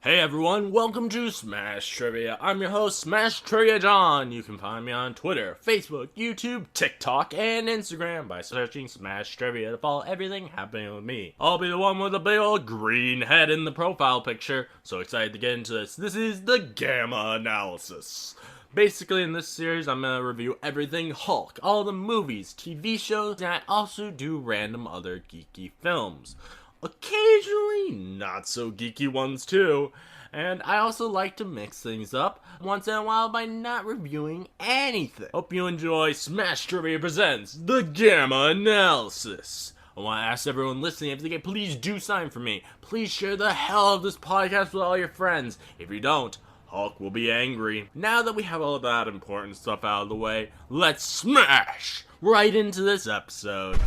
Hey everyone, welcome to Smash Trivia. I'm your host, Smash Trivia John. You can find me on Twitter, Facebook, YouTube, TikTok, and Instagram by searching Smash Trivia to follow everything happening with me. I'll be the one with the big old green head in the profile picture. So excited to get into this. This is the Gamma Analysis. Basically, in this series, I'm going to review everything Hulk, all the movies, TV shows, and I also do random other geeky films. Occasionally, not so geeky ones too. And I also like to mix things up once in a while by not reviewing anything. Hope you enjoy Smash Trivia Presents The Gamma Analysis. I want to ask everyone listening, if they can, please do sign for me. Please share the hell of this podcast with all your friends. If you don't, Hulk will be angry. Now that we have all that important stuff out of the way, let's smash right into this episode.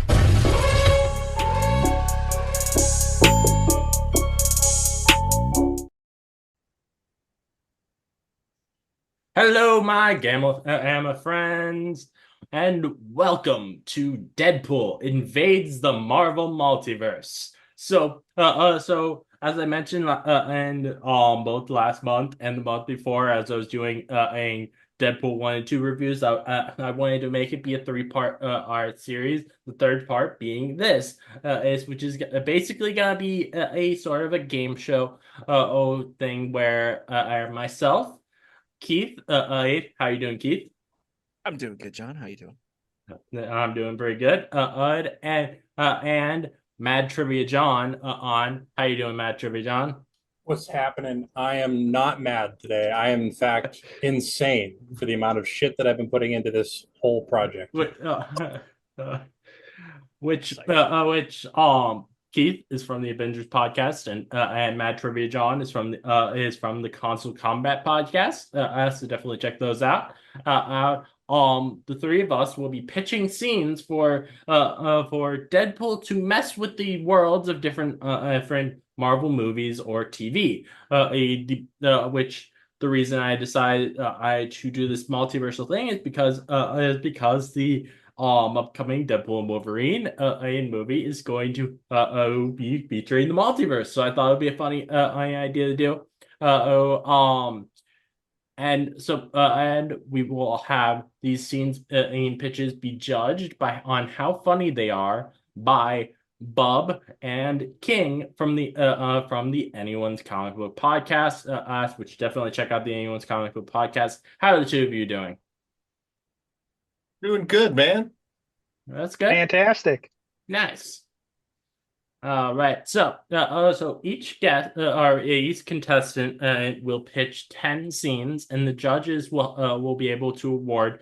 Hello, my Gamma friends, and welcome to Deadpool Invades the Marvel Multiverse. So as I mentioned, and both last month and the month before, as I was doing a Deadpool 1 and 2 reviews, I wanted to make it be a three-part art series. The third part being this, which is basically gonna be a sort of a game show thing where myself, Keith, how you doing, Keith? I'm doing good, John. How you doing? I'm doing pretty good. And Mad Trivia John on. How you doing, Mad Trivia John? What's happening? I am not mad today. I am, in fact, insane for the amount of shit that I've been putting into this whole project. Uh, which Keith is from the Abingers Podcast, and Mad Trivia John is from the Konsole Kombat Podcast. So definitely check those out. The three of us will be pitching scenes for Deadpool to mess with the worlds of different Marvel movies or TV. Which the reason I decided I to do this multiversal thing is because the upcoming Deadpool and Wolverine a movie is going to be featuring the multiverse. So I thought it would be a funny idea to do. And we will have these scenes in pitches be judged on how funny they are by Bubb and King from the Anyone's Comic Book Podcast, which definitely check out the Anyone's Comic Book Podcast. How are the two of you doing? Doing good, man. That's good. Fantastic. Nice. Right. So each guest or each contestant will pitch 10 scenes, and the judges will be able to award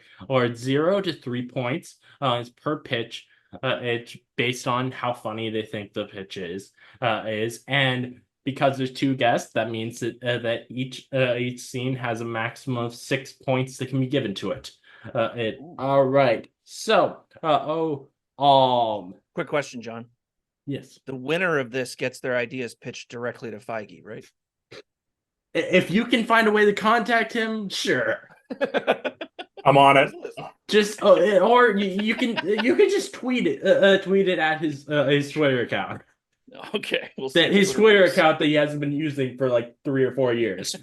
0 to 3 points per pitch. It's based on how funny they think the pitch is, and because there's two guests, that means that each scene has a maximum of 6 points that can be given to it. All right. So, Quick question, John. yes. The winner of this gets their ideas pitched directly to Feige, right? If you can find a way to contact him, sure. I'm on it. Just or you can just tweet it at his Twitter account. Okay, we'll see. His Twitter account that he hasn't been using for like 3 or 4 years.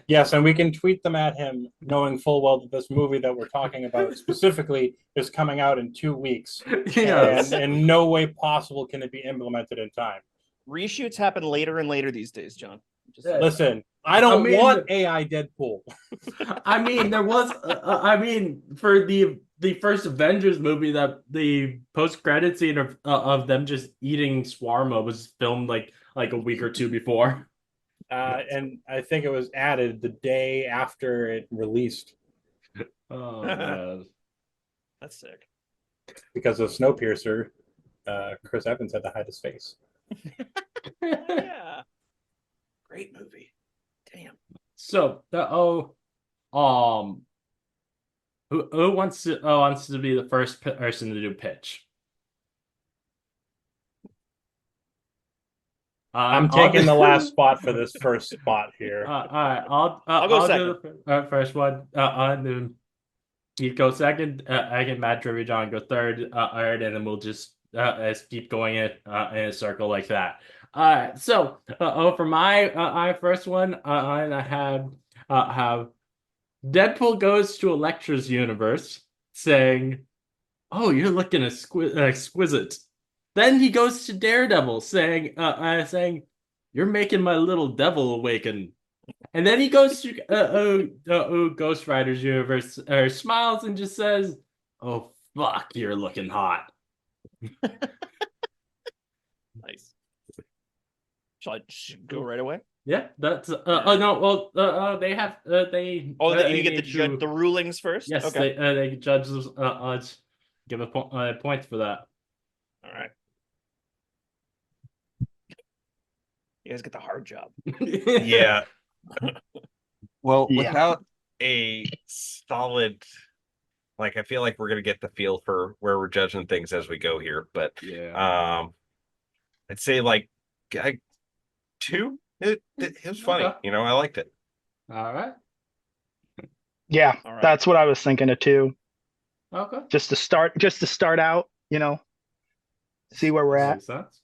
Yes, and we can tweet them at him, knowing full well that this movie that we're talking about specifically is coming out in 2 weeks. Yes. And in no way possible can it be implemented in time. Reshoots happen later and later these days, John. Listen, I don't want AI Deadpool. I mean, there was for the first Avengers movie, that the post-credit scene of them just eating shawarma was filmed like a week or two before. And I think it was added the day after it released. Oh man, that's sick. Because of Snowpiercer, Chris Evans had to hide his face. Yeah, great movie. Damn. So who wants to be the first person to do pitch? I'm taking the last spot for this first spot here. All right, I'll go second. do the first one. Then you go second. I can Matt Trivia John go third. And then we'll just keep going in a circle like that. All right. So, for my first one, I have Deadpool goes to Elektra's universe, saying, "Oh, you're looking exquisite." Then he goes to Daredevil, saying, "You're making my little devil awaken." And then he goes to Ghost Rider's universe, smiles and just says, "Oh fuck, you're looking hot." Nice. Shall I go right away? Yeah, that's oh no, well they have they You get the rulings first. yes, Okay. they judges give points for that. All right. You guys get the hard job. Yeah. Well, Yeah. without a solid, like, I feel like we're gonna get the feel for where we're judging things as we go here. But Yeah. I'd say like 2. It was funny. Okay. You know, I liked it. All right. Yeah, All right. that's what I was thinking of too. Okay. Just to start out, see where we're at. Makes sense.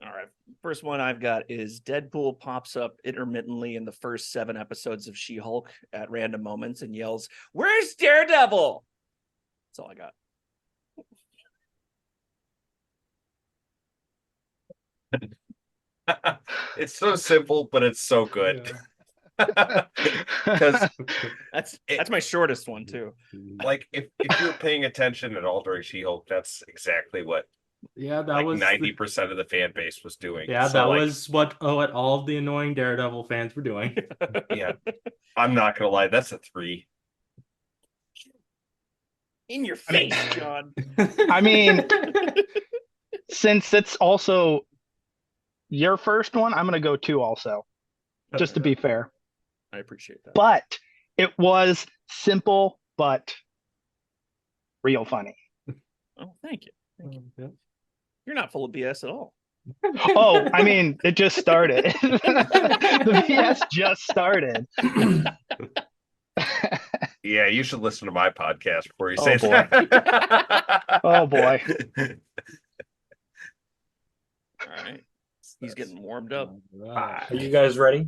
All right. First one I've got is Deadpool pops up intermittently in the first 7 episodes of She-Hulk at random moments and yells, "Where's Daredevil?" That's all I got. It's so simple, but it's so good. Because That's my shortest one too. like if you're paying attention at all during She-Hulk, that's exactly what Yeah, that like was 90% of the fan base was doing. yeah, So, that like, was what all of the annoying Daredevil fans were doing. yeah. I'm not gonna lie, that's a 3. In your face, John. I mean, since it's also your first one, I'm gonna go 2 also, just to be fair. I appreciate that. But it was simple but real funny. Oh, thank you. You're not full of BS at all. Oh, I mean, it just started. The BS just started. Yeah, you should listen to my podcast before you Oh, say boy. that. Oh boy. All right. He's getting warmed up. Are you guys ready?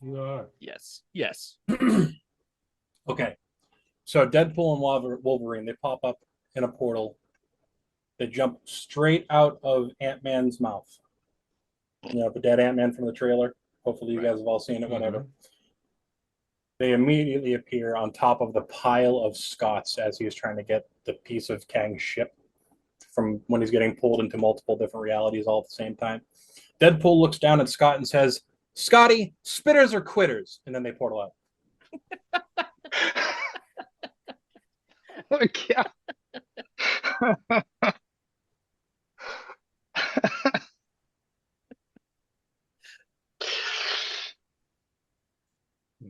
You are. Yes. Yes. Okay. So Deadpool and Wolverine, they pop up in a portal. They jump straight out of Ant-Man's mouth. You know, the dead Ant-Man from the trailer. Hopefully you guys have all seen it, whatever. They immediately appear on top of the pile of Scots as he was trying to get the piece of Kang's ship from when he's getting pulled into multiple different realities all at the same time. Deadpool looks down at Scott and says, "Scotty, spitters or quitters?" And then they portal out. Yeah.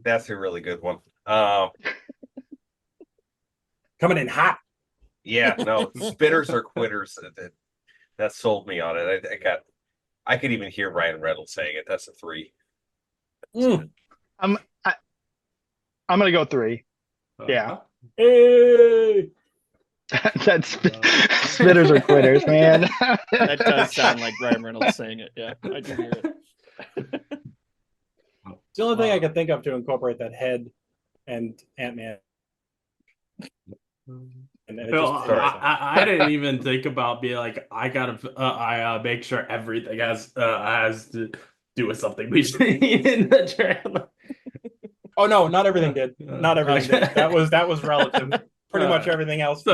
That's a really good one. Coming in hot. Yeah, no, spitters or quitters. That sold me on it. I could even hear Ryan Reynolds saying it. That's a 3. I'm gonna go 3. Yeah. Hey! That's spitters or quitters, man. That does sound like Ryan Reynolds saying it. Yeah, I do hear it. It's the only thing I could think of to incorporate that head and Ant-Man. And it Phil, just- I didn't even think about being like I gotta make sure everything has to do with something we've seen in the trailer. Oh no, not everything did. Not everything did. That was relative. Pretty much everything else.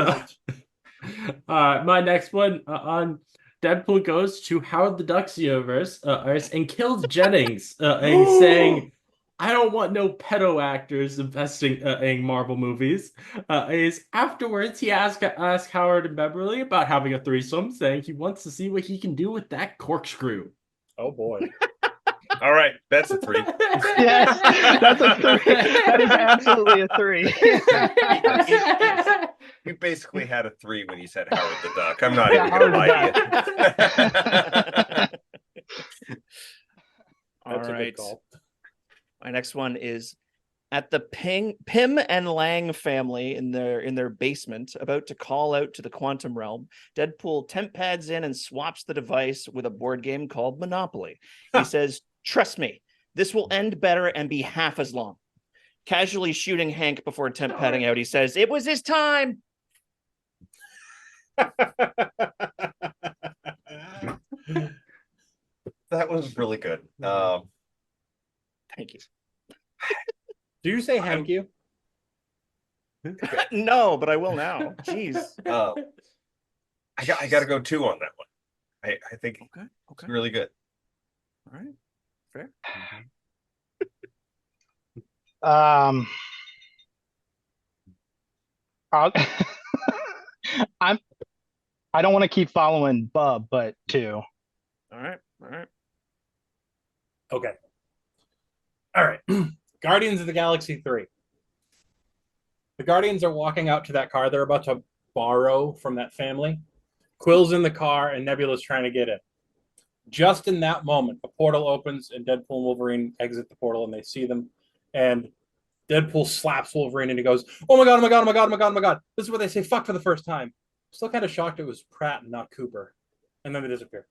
My next one on Deadpool goes to Howard the Duck's universe and kills Jennings, and saying, "I don't want no pedo actors investing in Marvel movies." Is afterwards he asked Howard and Beverly about having a threesome, saying he wants to see what he can do with that corkscrew. Oh boy. All right, that's a 3. Yes, that's a 3. That is absolutely a 3. You basically had a 3 when you said Howard the Duck. I'm not even Howard gonna the lie to you. All That's a good right. call. My next one is At the Pym and Lang family in their basement, about to call out to the quantum realm, Deadpool temp pads in and swaps the device with a board game called Monopoly. He says, "Trust me, this will end better and be half as long." Casually shooting Hank before temp padding out, he says, "It was his time." That was really good. Thank you. Do you say thank you? No, but I will now. Jeez. I got to go 2 on that one. I think Okay. it's really good. All right. Fair. I'll, I don't want to keep following Bub, but 2. All right. Okay. All right. Guardians of the Galaxy 3. The Guardians are walking out to that car they're about to borrow from that family. Quill's in the car and Nebula's trying to get in. Just in that moment, a portal opens and Deadpool and Wolverine exit the portal and they see them. And Deadpool slaps Wolverine and he goes, "Oh my god, oh my god, oh my god, oh my god, oh my god." This is where they say fuck for the first time. Still kind of shocked it was Pratt and not Cooper. And then they disappear.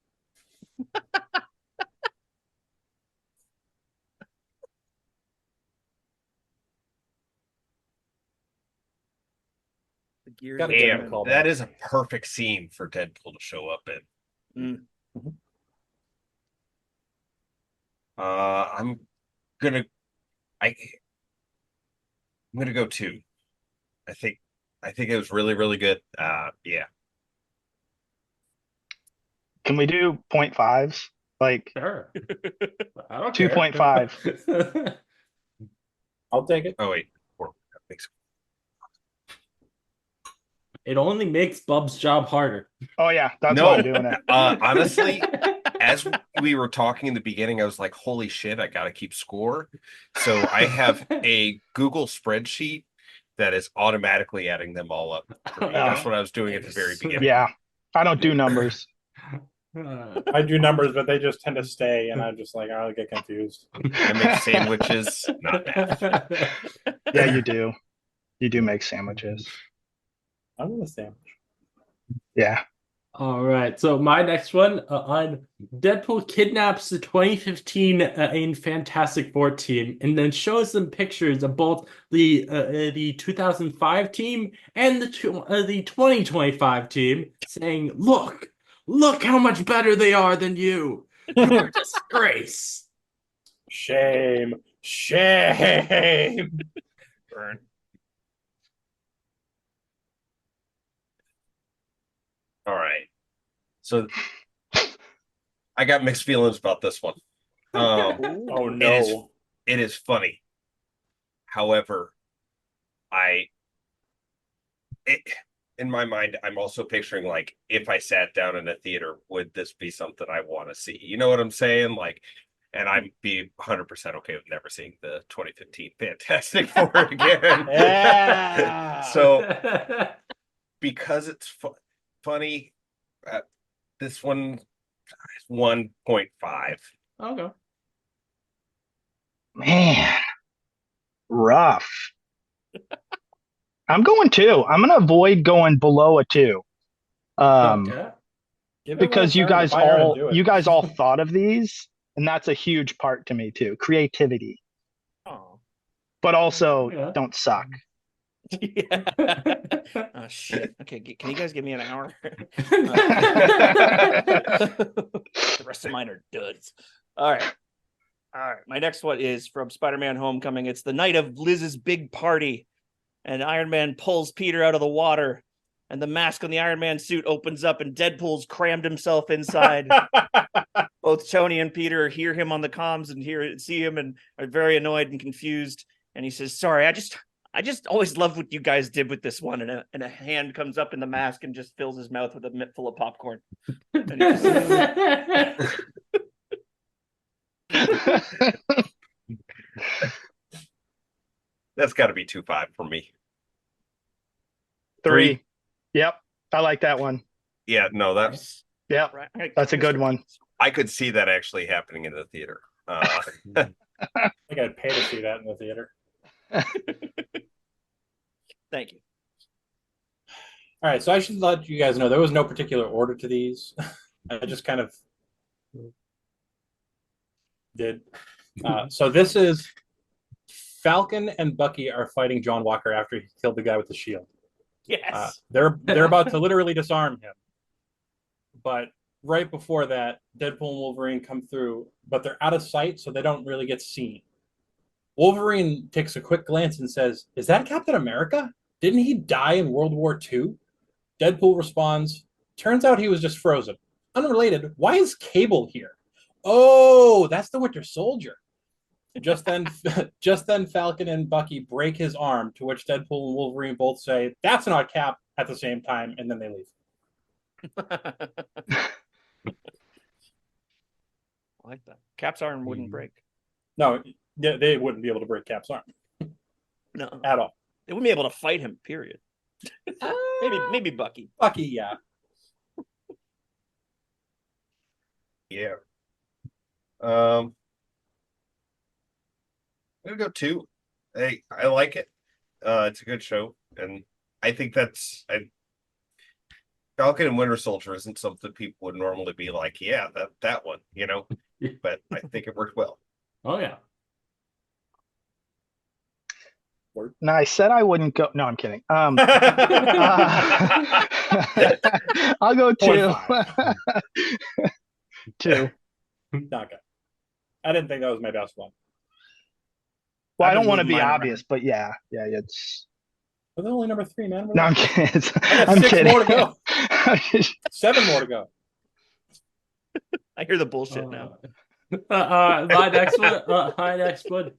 The gears Gotta of give Damn, him a call that back. is a perfect scene for Deadpool to show up in. I'm gonna go 2. I think it was really, really good. Yeah. Can we do 0.5s? Like Sure. I don't care. 2.5. I'll take it. Oh wait. That makes It only makes Bub's job harder. Oh yeah, that's No. why I'm doing it. honestly, as we were talking in the beginning, I was like, holy shit, I gotta keep score. So I have a Google spreadsheet that is automatically adding them all up for me. That's what I was doing at the very beginning. Yeah, I don't do numbers. I do numbers, but they just tend to stay, and I'm just like, I'll get confused. I make sandwiches, not math. Yeah, you do. You do make sandwiches. I'm gonna sandwich. Yeah. All right, so my next one on Deadpool kidnaps the 2015 in Fantastic Four team and then shows them pictures of both the 2005 team and the 2025 team, saying, "Look how much better they are than you. You're a disgrace." Shame. Burn. All right. So I got mixed feelings about this one. Oh no. It is funny. However, in my mind, I'm also picturing like if I sat down in a theater, would this be something I want to see? You know what I'm saying? Like, and I'd be 100% okay with never seeing the 2015 Fantastic Four again. Yeah. So because it's funny, this one is 1.5. Okay. Man, rough. I'm going 2. I'm gonna avoid going below a 2. Okay. Give it Because one turn to fire and do it. you guys all thought of these, and that's a huge part to me too. Creativity. Oh. But also Yeah. don't suck. Yeah. Oh shit. Okay, can you guys give me an hour? The rest of mine are duds. All right. My next one is from Spider-Man Homecoming. It's the night of Liz's big party, and Iron Man pulls Peter out of the water, and the mask on the Iron Man suit opens up, and Deadpool's crammed himself inside. Both Tony and Peter hear him on the comms and see him and are very annoyed and confused. And he says, "Sorry, I just always loved what you guys did with this one." And a hand comes up in the mask and just fills his mouth with a mitt full of popcorn. And he just- That's got to be 2.5 for me. 3. Yep. I like that one. Yeah, no, that's Yep. Right. That's a good one. I could see that actually happening in the theater. I think I'd pay to see that in the theater. Thank you. All right, so I should let you guys know there was no particular order to these. I just kind of did. So this is Falcon and Bucky are fighting John Walker after he killed the guy with the shield. Yes. They're about to literally disarm him. But right before that, Deadpool and Wolverine come through, but they're out of sight, so they don't really get seen. Wolverine takes a quick glance and says, "Is that Captain America? Didn't he die in World War II?" Deadpool responds, "Turns out he was just frozen. Unrelated, why is Cable here? Oh, that's the Winter Soldier." Just then, Falcon and Bucky break his arm, to which Deadpool and Wolverine both say, "That's not Cap," at the same time, and then they leave. I like that. Cap's arm wouldn't break. No, they wouldn't be able to break Cap's arm. No. At all. They wouldn't be able to fight him, period. Maybe Bucky. Bucky, yeah. Yeah. I'm gonna go 2. I like it. It's a good show, and I think Falcon and Winter Soldier isn't something people would normally be like, yeah, that one, but I think it worked well. Oh yeah. No, I said I wouldn't go. No, I'm kidding. I'll go 2. 2. Not good. I didn't think that was my best one. Well, I I've don't been want to moving be mine obvious, but yeah, it's. But they're only number 3, man. No, I'm kidding. I got I'm 6 kidding. more to go. 7 more to go. I hear the bullshit now. My next one.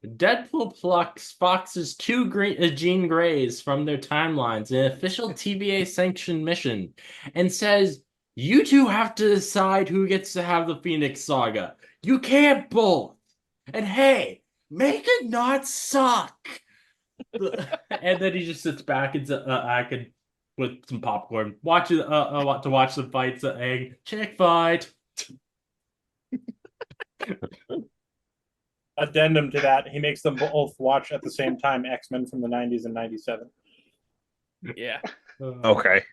Deadpool plucks Fox's 2 Jean Greys from their timelines in an official TVA sanctioned mission and says, "You two have to decide who gets to have the Phoenix Saga. You can't both. And hey, make it not suck." And then he just sits back and I could with some popcorn, watch the fights, chick fight. Addendum to that, he makes them both watch at the same time X-Men from the 90s and 97. Yeah. Okay.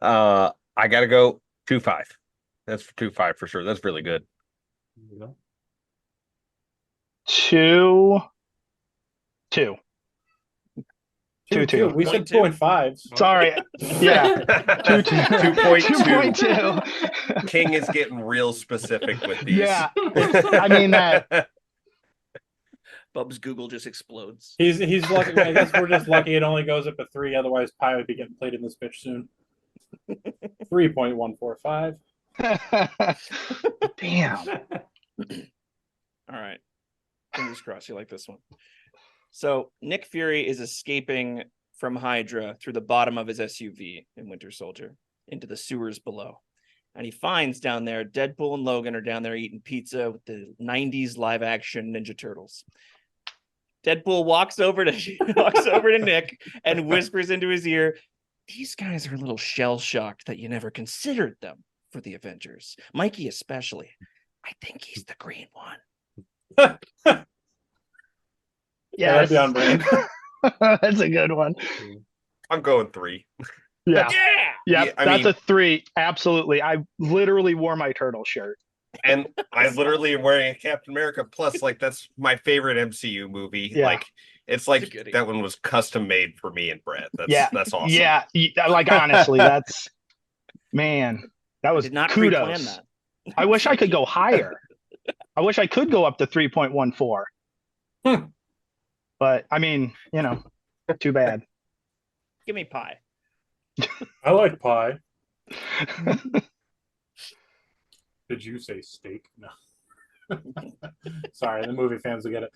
I gotta go 2-5. That's for 2-5 for sure. That's really good. 2. 2. We said 2.5. Sorry. Yeah. 2.2. King is getting real specific with these. Yeah. I mean that. Bub's Google just explodes. He's lucky. I guess we're just lucky it only goes up to 3. Otherwise, Pi would be getting played in this bitch soon. 3.145. Damn. All right. Fingers crossed you like this one. So Nick Fury is escaping from Hydra through the bottom of his SUV in Winter Soldier into the sewers below. And he finds down there Deadpool and Logan are down there eating pizza with the 90s live action Ninja Turtles. Deadpool walks over to Nick and whispers into his ear, "These guys are a little shell-shocked that you never considered them for the Avengers. Mikey especially. I think he's the green one." Yeah, that'd be on brand. That's a good one. I'm going 3. Yeah. Yeah. That's a 3. Absolutely. I literally wore my turtle shirt. And I literally am wearing a Captain America. Plus, that's my favorite MCU movie. Yeah. It's like that one was custom made for me and Brett. That's awesome. Yeah. Honestly, that's man. That was did not kudos. pre-plan that. I wish I could go higher. I wish I could go up to 3.14. But I mean, too bad. Give me pie. I like pie. Did you say steak? No. Sorry, the movie fans will get it.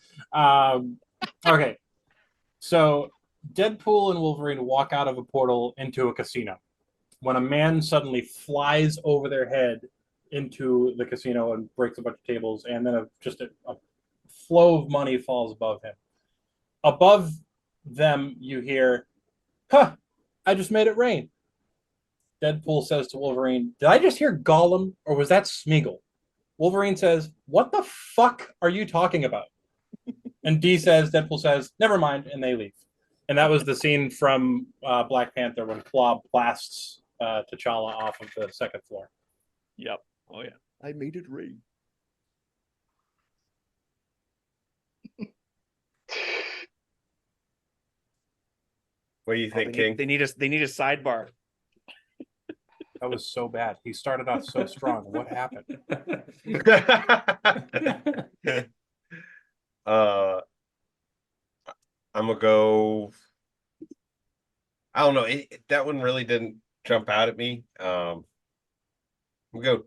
Okay. So Deadpool and Wolverine walk out of a portal into a casino when a man suddenly flies over their head into the casino and breaks a bunch of tables, and then a flow of money falls above him. Above them, you hear, "Huh, I just made it rain." Deadpool says to Wolverine, "Did I just hear Gollum, or was that Smeagol?" Wolverine says, "What the fuck are you talking about?" And Deadpool says, never mind, and they leave. And that was the scene from Black Panther when Claw blasts T'Challa off of the second floor. Yep. Oh yeah. I made it rain. What do you think, they King? Need, they need a sidebar. That was so bad. He started off so strong. What happened? I'm gonna go. I don't know. That one really didn't jump out at me. We'll go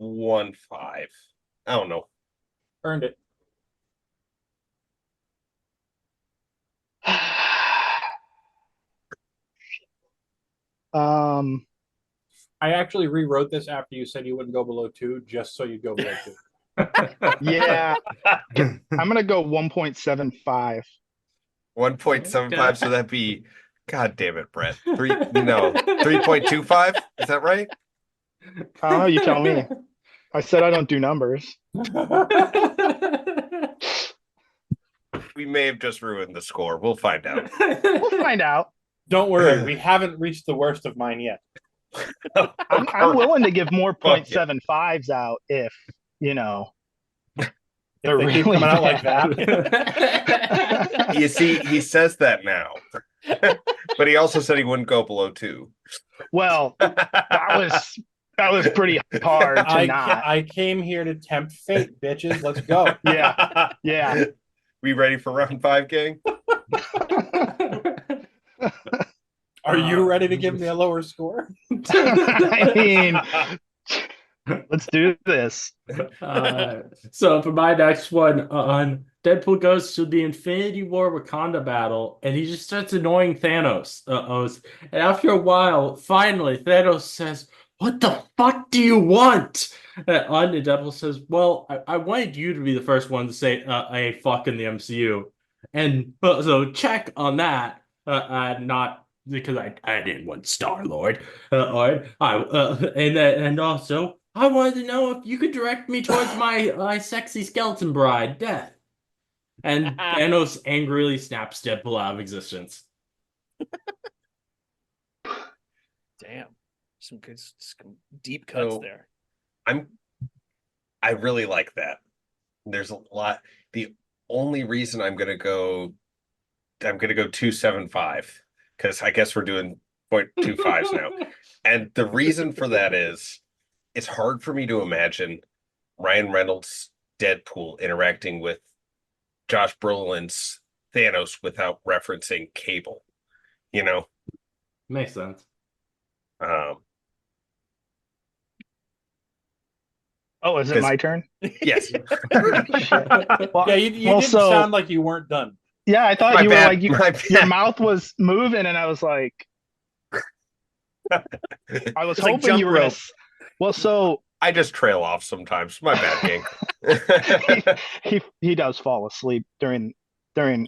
1-5. I don't know. Earned it. I actually rewrote this after you said you wouldn't go below 2, just so you'd go below 2. Yeah. I'm gonna go 1.75. 1.75. So that'd be, God damn it, Brett. 3.25. Is that right? I don't know, you tell me. I said I don't do numbers. We may have just ruined the score. We'll find out. We'll find out. Don't worry, we haven't reached the worst of mine yet. I'm willing to give more Fuck yeah. 0.75s out if, you know, If they're they really keep coming out like bad. that. You see, he says that now. But he also said he wouldn't go below 2. Well, that was pretty hard to not. I came here to tempt fate, bitches. Let's go. Yeah. We ready for round 5, gang? Are you ready to give me a lower score? I mean, let's do this. So for my next one, on Deadpool goes to the Infinity War Wakanda battle, and he just starts annoying Thanos. And after a while, finally, Thanos says, "What the fuck do you want?" And Deadpool says, "Well, I wanted you to be the first one to say a fuck in the MCU." And so check on that, not because I didn't want Star-Lord, and also I wanted to know if you could direct me towards my sexy skeleton bride, Death. And Thanos angrily snaps Deadpool out of existence. Damn. Some deep cuts So, there. I really like that. There's a lot. The only reason I'm gonna go 2.75, because I guess we're doing 0.25s now. And the reason for that is it's hard for me to imagine Ryan Reynolds' Deadpool interacting with Josh Brolin's Thanos without referencing Cable. You know? Makes sense. Oh, is it my turn? Yes. Well, Yeah, you didn't sound like you weren't done. Yeah, I thought My you bad, were like your mouth was moving, and I was like, I was It's like hoping jump you were gonna. rope. Well, so I just trail off sometimes. My bad, King. he does fall asleep during the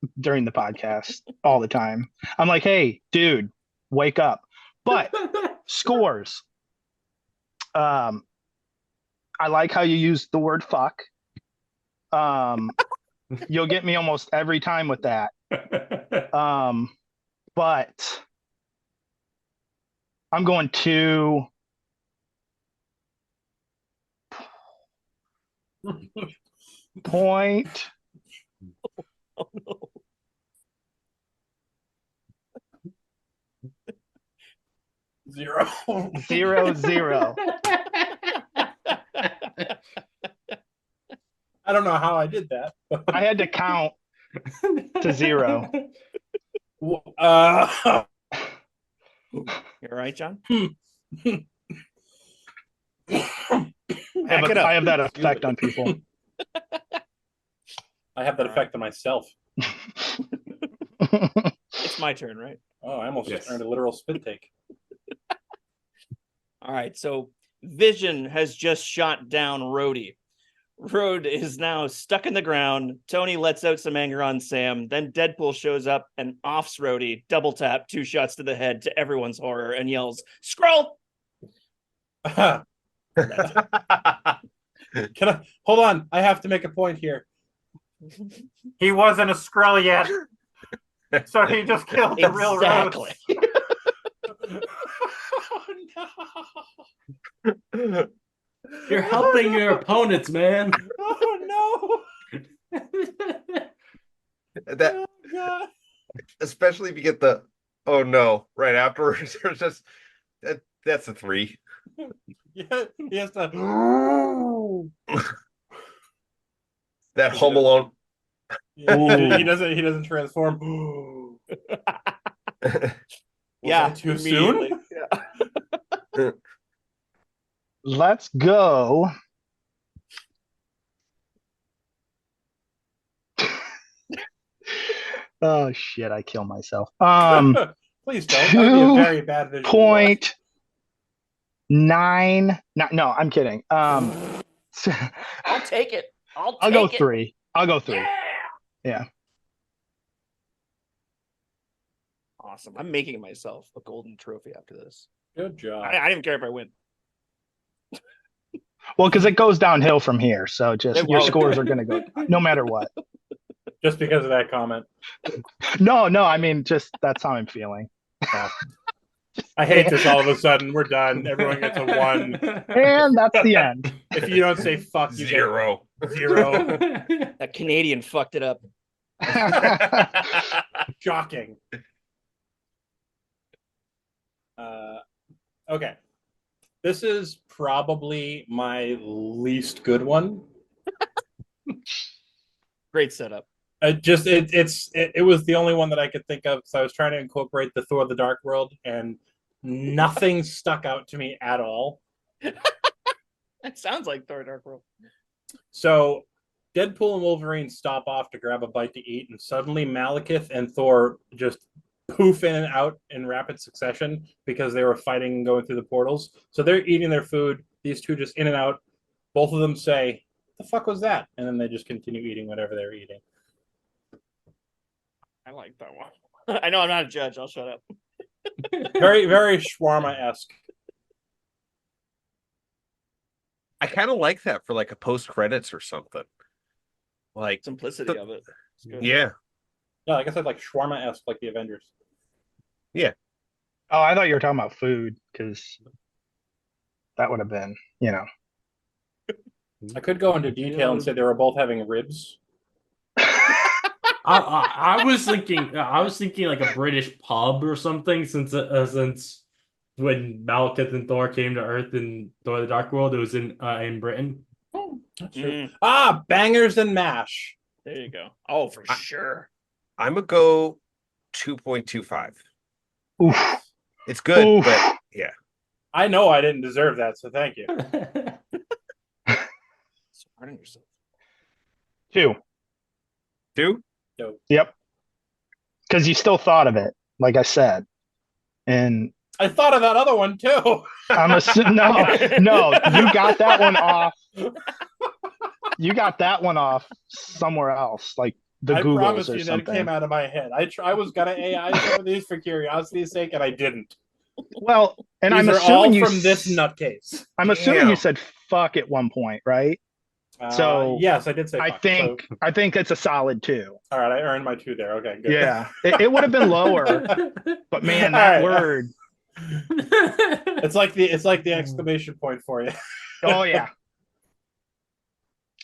podcast all the time. I'm like, hey, dude, wake up. But scores. I like how you use the word fuck. You'll get me almost every time with that. But I'm going to point. Oh, no. Zero. 0-0. I don't know how I did that. I had to count to 0. You all right, John? I Back it up. I have that effect on people. I have that effect on myself. It's my turn, right? Oh, I almost Yes. earned a literal spit take. All right, so Vision has just shot down Rhodey. Rhodes is now stuck in the ground. Tony lets out some anger on Sam. Then Deadpool shows up and offs Rhodey, double tap, 2 shots to the head to everyone's horror, and yells, "Scroll!" Can I hold on? I have to make a point here. He wasn't a Skrull yet, so he just killed the real Exactly. Rhodes. Oh, no. You're helping your opponents, man. Oh That no! Oh god! especially if you get the oh no right afterwards. There's just that's a 3. Yeah, he has to. That Home Alone. Yeah, he doesn't. He doesn't transform. Yeah, Too soon. immediately. Yeah. Let's go. Oh shit! I kill myself. Please don't. That would be a very bad visual. Point 9. No, I'm kidding. I'll take it. I'll go 3. I'll go 3. Yeah. Awesome. I'm making myself a golden trophy after this. Good job. I didn't care if I win. Well, because it goes downhill from here, so just It your won't. scores are going to go no matter what. Just because of that comment. No, I mean, just that's how I'm feeling. I hate this all of a sudden. We're done. Everyone gets a 1. And that's the end. If you don't say fuck, you 0. get 0. That Canadian fucked it up. Shocking. Okay. This is probably my least good one. Great setup. It was the only one that I could think of, so I was trying to incorporate the Thor: The Dark World, and nothing stuck out to me at all. That sounds like Thor: Dark World. So, Deadpool and Wolverine stop off to grab a bite to eat, and suddenly Malekith and Thor just poof in and out in rapid succession because they were fighting and going through the portals. So they're eating their food. These two just in and out. Both of them say, "The fuck was that?" And then they just continue eating whatever they're eating. I like that one. I know I'm not a judge. I'll shut up. Very, very shawarma-esque. I kind of like that for like a post credits or something. Like Simplicity of it. It's good. yeah. No, like I said, like shawarma-esque, like the Avengers. Oh, I thought you were talking about food because that would have been, I could go into detail and say they were both having ribs. I was thinking like a British pub or something since when Malekith and Thor came to Earth in Thor: The Dark World, it was in Britain. Oh, that's true. Bangers and mash. There you go. Oh, for sure. I'm gonna go 2.25. Oof. It's good, Oof. but yeah. I know I didn't deserve that, so thank you. Surrounding yourself. 2. 2? Yep. Because you still thought of it, like I said. And I thought of that other one too. I'm assuming no, you got that one off. You got that one off somewhere else, like the I Googles promise or you something. that it came out of my head. I was gonna AI some of these for curiosity's sake, and I didn't. Well, and These I'm are assuming all you from this nutcase. I'm assuming Damn. you said fuck at one point, right? So yes, I did say. I fuck, think so- I think it's a solid 2. all right, I earned my 2 there. Okay, good. Yeah, it would have been lower, but man, that All right. word. It's like the exclamation point for you. Oh yeah.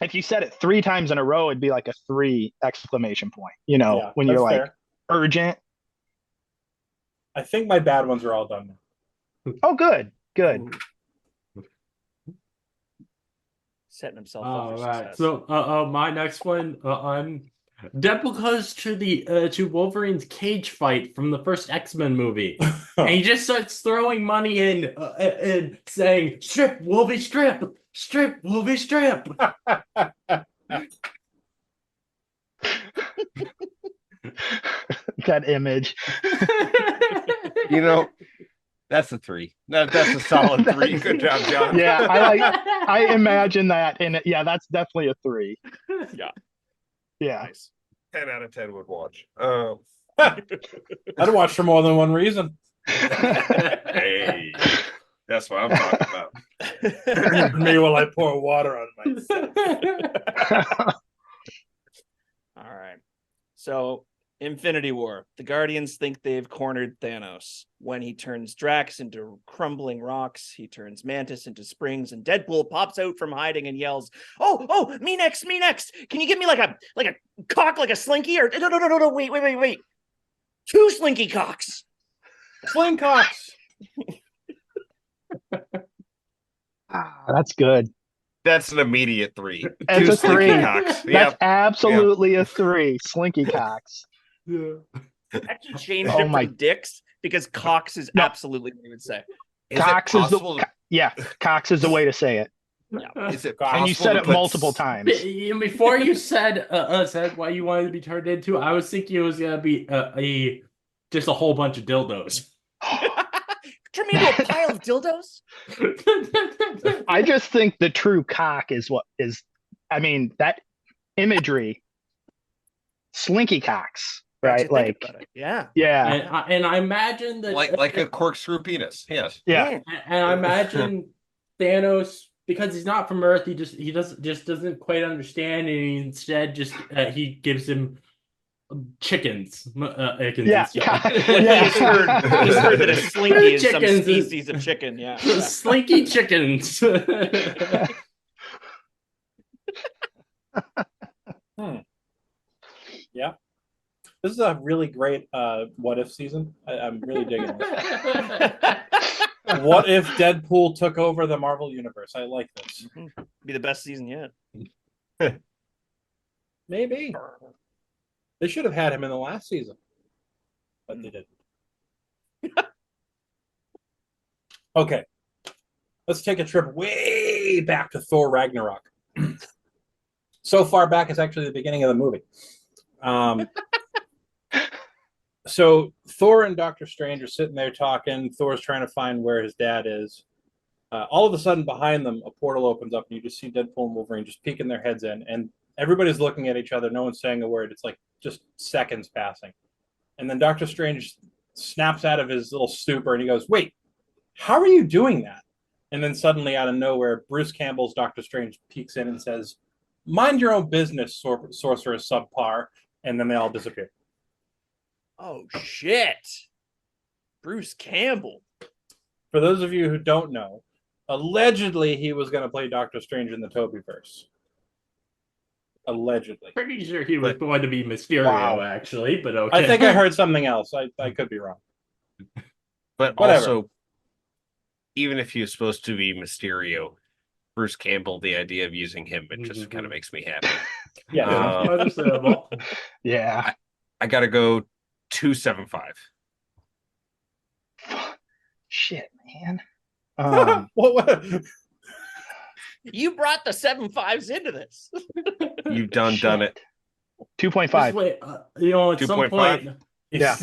If you said it 3 times in a row, it'd be like a 3 exclamation point. Yeah, when you're that's like fair. urgent. I think my bad ones are all done now. Oh, good. Setting himself up All for right. success. So, my next one, Deadpool goes to Wolverine's cage fight from the first X-Men movie, and he just starts throwing money in and saying, "Strip, Wolvie, strip, strip, Wolvie, strip." That image. That's a 3. That's a solid 3. Good job, John. Yeah, I imagine that, and yeah, that's definitely a 3. Yeah. Yeah. Nice. 10 out of 10 would watch. I'd watch for more than one reason. Hey, that's what I'm talking about. Me while I pour water on myself. All right. So, Infinity War. The Guardians think they've cornered Thanos. When he turns Drax into crumbling rocks, he turns Mantis into springs, and Deadpool pops out from hiding and yells, "Oh, me next, me next! Can you give me like a cock, like a slinky? Or no, wait. 2 slinky cocks." Slincocks. That's good. That's an immediate 3. That's 2 a slinky 3. cocks. That's Yep. absolutely a 3. Slinky cocks. Yeah. Actually changed Oh it my- from dicks because cocks is No. absolutely what he would say. Is Cox it is the possible? Cox is the way to say it. Is it And possible And you said to it put multiple times. Before you said what you wanted to be turned into, I was thinking it was gonna be just a whole bunch of dildos. Turn me into a pile of dildos? I just think the true cock is what is. I mean that imagery. Slinky cocks, Got you right? think Like, about it. Yeah. yeah, and I imagine that like a corkscrew penis? Yes. yeah. and I imagine Thanos, because he's not from Earth, he doesn't quite understand, and instead he gives him chickens. Yeah. He's heard that a slinky is some Chickens. species of chicken. Yeah. Slinky chickens. Yeah. This is a really great what if season. I'm really digging this. What if Deadpool took over the Marvel Universe? I like this. Be the best season yet. Maybe. They should have had him in the last season. But they didn't. Okay. Let's take a trip way back to Thor Ragnarok. So far back is actually the beginning of the movie. So Thor and Doctor Strange are sitting there talking. Thor's trying to find where his dad is. All of a sudden, behind them, a portal opens up, and you just see Deadpool and Wolverine just peeking their heads in. And everybody's looking at each other. No one's saying a word. It's like just seconds passing. And then Doctor Strange snaps out of his little stupor, and he goes, "Wait, how are you doing that?" And then suddenly, out of nowhere, Bruce Campbell's Doctor Strange peeks in and says, "Mind your own business, sorcerer subpar." And then they all disappear. Oh shit. Bruce Campbell. For those of you who don't know, allegedly he was going to play Doctor Strange in the Tobyverse. Allegedly. Pretty sure he was going to be Mysterio, Wow. actually, but okay. I think I heard something else. I could be wrong. But Whatever. also, even if he was supposed to be Mysterio, Bruce Campbell, the idea of using him, it just kind of makes me happy. Yeah. Understandable. Yeah. I got to go 275. Shit, man. What? You brought the 7.5s into this. You've done it. 2.5. Just wait, at some 2.5? point, Yeah.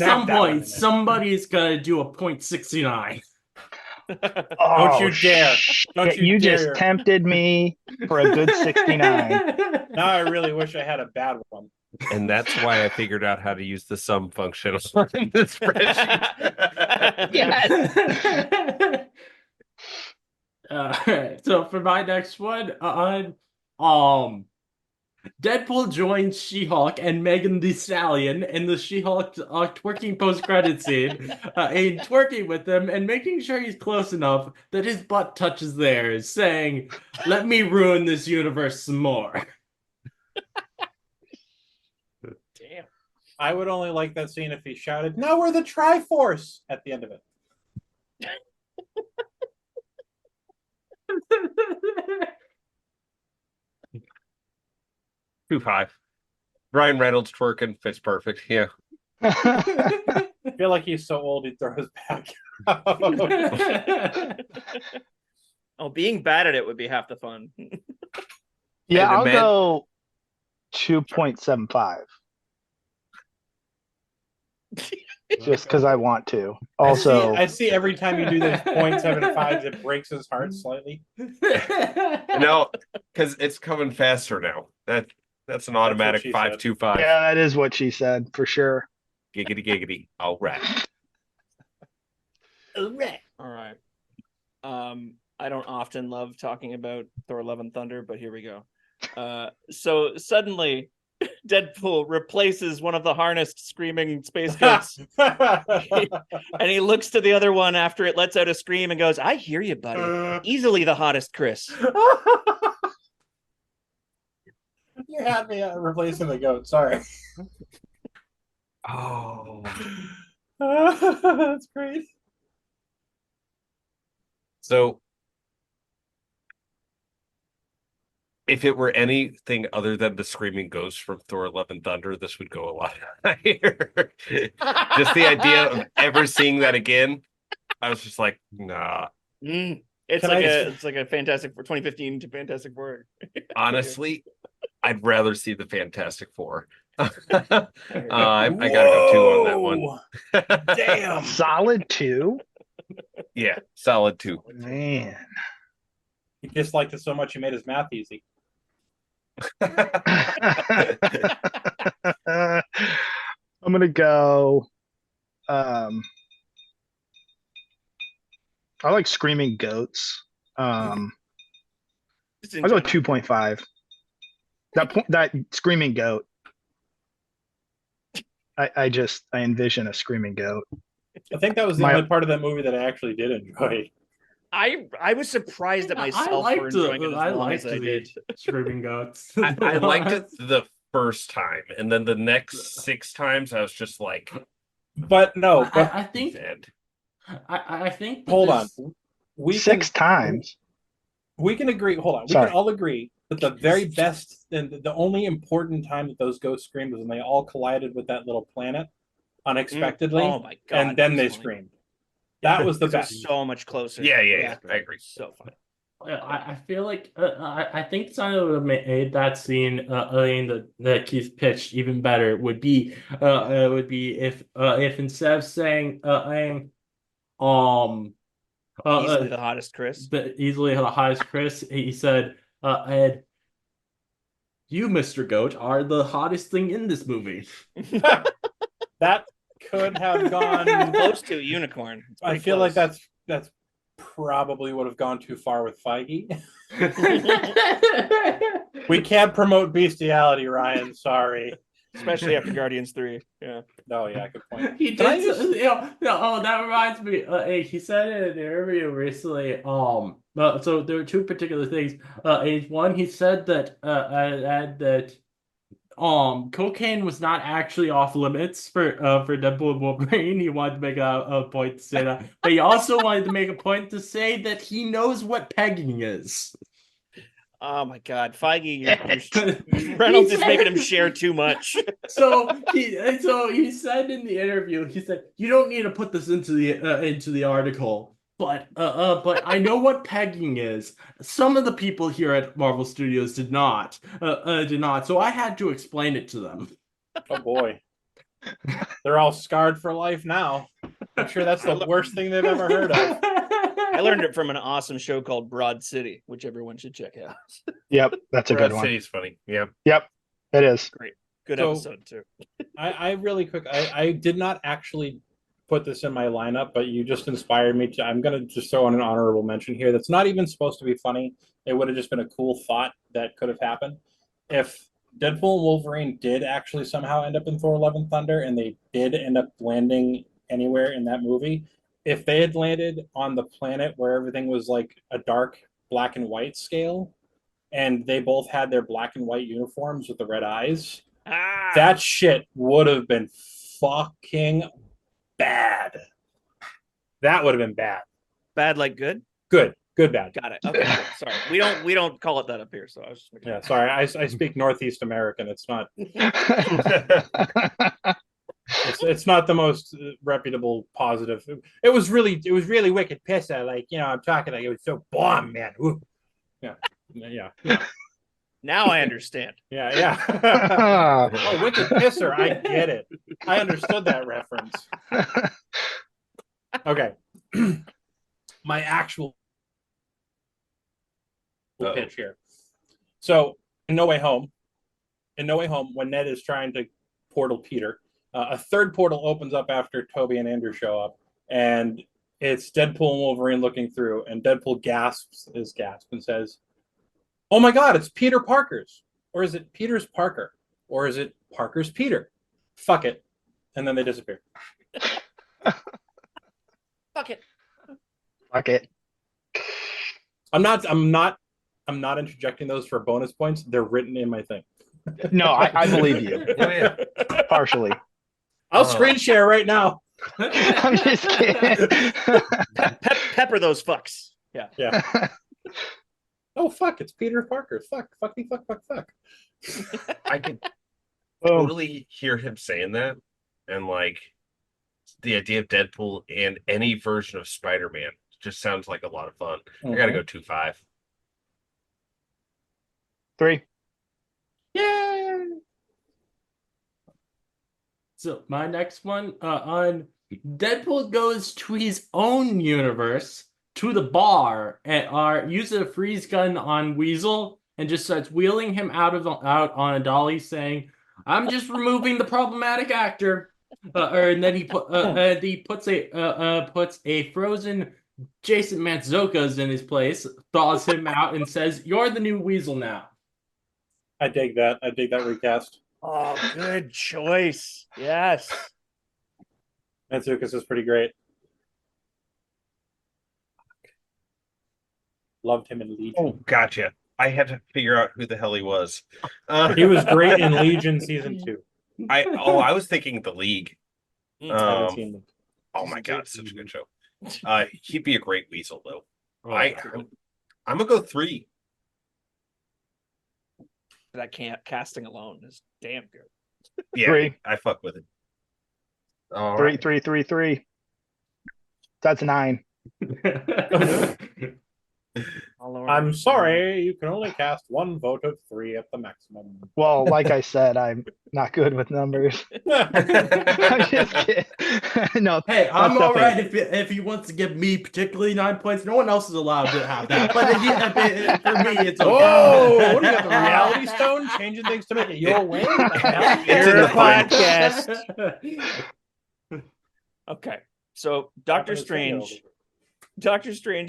somebody's gonna do a .69. Oh, you dare. Don't shit, you just dare. tempted me for a good 69. Now I really wish I had a bad one. And that's why I figured out how to use the sum function on this spreadsheet. Yes. Alright, so for my next one, Deadpool joins She-Hulk and Megan Thee Stallion in the She-Hulk twerking post-credit scene, and twerking with him and making sure he's close enough that his butt touches theirs, saying, "Let me ruin this universe some more." Damn. I would only like that scene if he shouted, "Now we're the Triforce" at the end of it. 2.5. Ryan Reynolds twerking fits perfect. Yeah. I feel like he's so old he'd throw his back out. Oh, being bad at it would be half the fun. Yeah, And I'll the go 2.75. Just because I want to. Also, I see every time you do this 0.75, it breaks his heart slightly. No, because it's coming faster now. That's an automatic she said. 525. yeah, that is what she said for sure. Giggity giggity. All right. All right. I don't often love talking about Thor: Love and Thunder, but here we go. So suddenly Deadpool replaces one of the harnessed screaming space goats. And he looks to the other one after it lets out a scream and goes, I hear you, buddy. Easily the hottest Chris. You had me replacing the goat. Sorry. Oh. That's great. So, if it were anything other than the screaming ghost from Thor: Love and Thunder, this would go a lot higher. Just the idea of ever seeing that again, I was just like, nah. It's like a Fantastic Four 2015 to Fantastic Four. Honestly, I'd rather see the Fantastic Four. I gotta go 2 on that one. Damn. Solid 2? Yeah, solid 2. Man. He disliked it so much he made his math easy. I'm gonna go. I like screaming goats. I'll go 2.5. That screaming goat. I envision a screaming goat. I think that was the only part of that movie that I actually did enjoy. I was surprised at myself for enjoying it as long as I did. Screaming goats. I liked it the first time, and then the next 6 times I was just like, but no, but I think I think hold on. We 6 times. We can agree. Hold on. We can all agree that the very best and the only important time that those ghosts screamed was when they all collided with that little planet unexpectedly. Oh my god! And then they screamed. That was the best. So much closer. Yeah. I agree. So funny. I feel like I think something that would have made that scene that Keith pitched even better would be if instead of saying easily the hottest Chris, he said Ed, you, Mr. Goat, are the hottest thing in this movie. That could have gone close to a unicorn. I feel like that's probably would have gone too far with Feige. We can't promote bestiality, Ryan. Sorry. Especially after Guardians 3. Yeah. Oh, yeah, good point. He did. That reminds me. He said in an interview recently. So there were 2 particular things. One, he said that cocaine was not actually off limits for Deadpool and Wolverine. He wanted to make a point to say that, but he also wanted to make a point to say that he knows what pegging is. Oh my God, Feige! Reynolds is making him share too much. So he said in the interview, he said, "You don't need to put this into the article, but I know what pegging is. Some of the people here at Marvel Studios did not, so I had to explain it to them." Oh boy, they're all scarred for life now. I'm sure that's the worst thing they've ever heard of. I learned it from an awesome show called Broad City, which everyone should check out. Yep, that's a good one. City's funny. Yeah. Yep, it is. Great. Good episode, too. I really quick, I did not actually put this in my lineup, but you just inspired me to. I'm going to just throw in an honorable mention here that's not even supposed to be funny. It would have just been a cool thought that could have happened. If Deadpool and Wolverine did actually somehow end up in Thor: Love and Thunder, and they did end up landing anywhere in that movie, if they had landed on the planet where everything was like a dark black and white scale, and they both had their black and white uniforms with the red eyes, that shit would have been fucking bad. That would have been bad. Bad like good? Good, bad. Got it. Okay. Sorry. We don't call it that up here, so I was just making sorry. I speak Northeast American. It's not it's not the most reputable positive. It was really wicked pisser. Like, I'm talking like it was so bomb, man. Ooh. Yeah. Now I understand. Yeah. Oh, wicked pisser. I get it. I understood that reference. Okay. My actual pitch here. So in No Way Home, when Ned is trying to portal Peter, a third portal opens up after Toby and Andrew show up, and it's Deadpool and Wolverine looking through, and Deadpool gasps and says, "Oh my God, it's Peter Parker's, or is it Peter's Parker? or is it Parker's Peter? Fuck it. And then they disappear. Fuck it. Fuck it. I'm not interjecting those for bonus points. They're written in my thing. No, I believe you. Oh, yeah. Partially. I'll screen share right now. I'm just kidding. Pepper those fucks. Yeah. Yeah. Oh fuck! It's Peter Parker. Fuck. I could Boom. totally hear him saying that, and like the idea of Deadpool and any version of Spider-Man just sounds like a lot of fun. I gotta go 2-5. 3. Yay! So my next one on Deadpool goes to his own universe to the bar and uses a freeze gun on Weasel and just starts wheeling him out on a dolly, saying, "I'm just removing the problematic actor." And then he puts a frozen Jason Mantzoukas in his place, thaws him out, and says, "You're the new Weasel now." I dig that. Recast. Oh, good choice. Yes. Mantzoukas is pretty great. Loved him in Legion. Oh, gotcha. I had to figure out who the hell he was. He was great in Legion season 2. I was thinking The League. Haven't seen them. Oh my god, such a good show. He'd be a great Weasel though. Oh, I'm gonna go 3. That casting alone is damn good. Yeah, 3. I fuck with it. All 3, right. 3, 3, 3. That's 9. I'm sorry, you can only cast one vote of 3 at the maximum. Well, like I said, I'm not good with numbers. I'm just kidding. No, Hey, I'm that's all right definitely- if he wants to give me particularly 9 points. No one else is allowed to have that. But for me, it's okay. Oh, what do you got, the reality stone? Changing things to make it your way? What the hell? It's in the podcast. Okay. So Doctor Strange,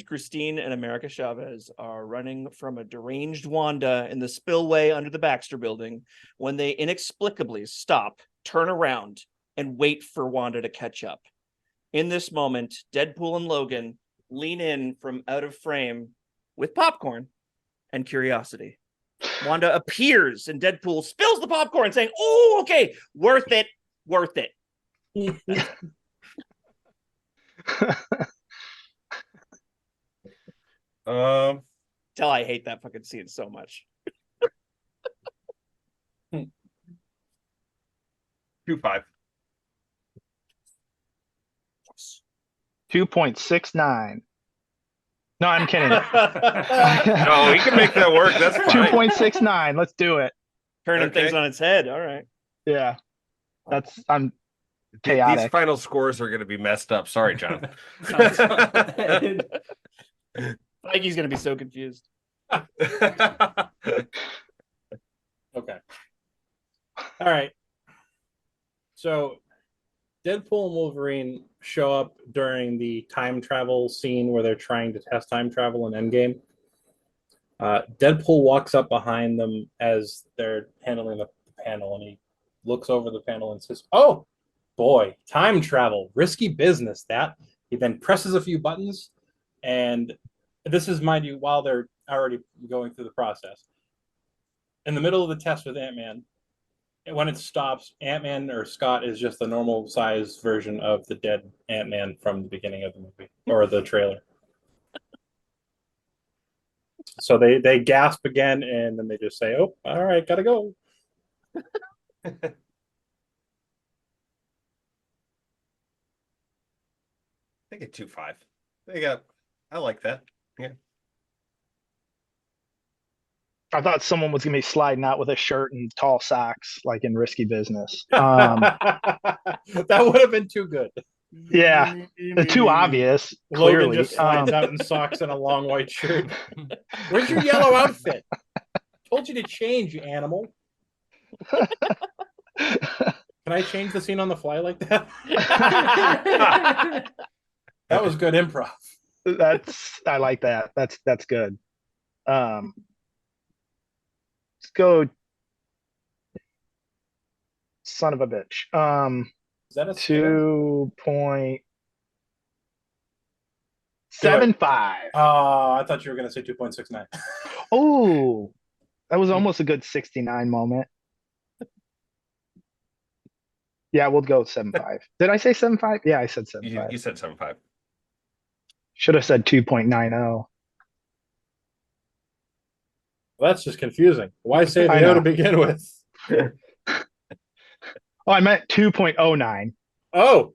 Christine, and America Chavez are running from a deranged Wanda in the spillway under the Baxter building when they inexplicably stop, turn around, and wait for Wanda to catch up. In this moment, Deadpool and Logan lean in from out of frame with popcorn and curiosity. Wanda appears and Deadpool spills the popcorn saying, "Oh, okay, worth it. Tell I hate that fucking scene so much. 2-5. 2.69. No, I'm kidding. No, he can make that work. That's fine. 2.69. Let's do it. Turning Okay. things on its head. All right. Yeah. I'm These chaotic. final scores are going to be messed up. Sorry, John. Mikey's gonna be so confused. Okay. All right. So Deadpool and Wolverine show up during the time travel scene where they're trying to test time travel in Endgame. Deadpool walks up behind them as they're handling the panel, and he looks over the panel and says, "Oh, boy, time travel, risky business, that." He then presses a few buttons, and this is, mind you, while they're already going through the process. In the middle of the test with Ant-Man, when it stops, Ant-Man or Scott is just the normal size version of the dead Ant-Man from the beginning of the movie or the trailer. So they gasp again, and then they just say, "Oh, all right, gotta go." I think a 2-5. I like that. Yeah. I thought someone was gonna be sliding out with a shirt and tall socks, like in Risky Business. That would have been too good. Yeah, they're too obvious. Logan Clearly, just slides out in socks and a long white shirt. Where's your yellow outfit? Told you to change, you animal. Can I change the scene on the fly like that? That was good improv. I like that. That's good. Let's go son of a bitch. Is that a scale? 2.75. Oh, I thought you were going to say 2.69. Oh, that was almost a good 69 moment. Yeah, we'll go 7.5. Did I say 7.5? Yeah, I said 7.5. You said 7.5. Should have said 2.90. Well, that's just confusing. Why say I the O to know. begin with? Oh, I meant 2.09. Oh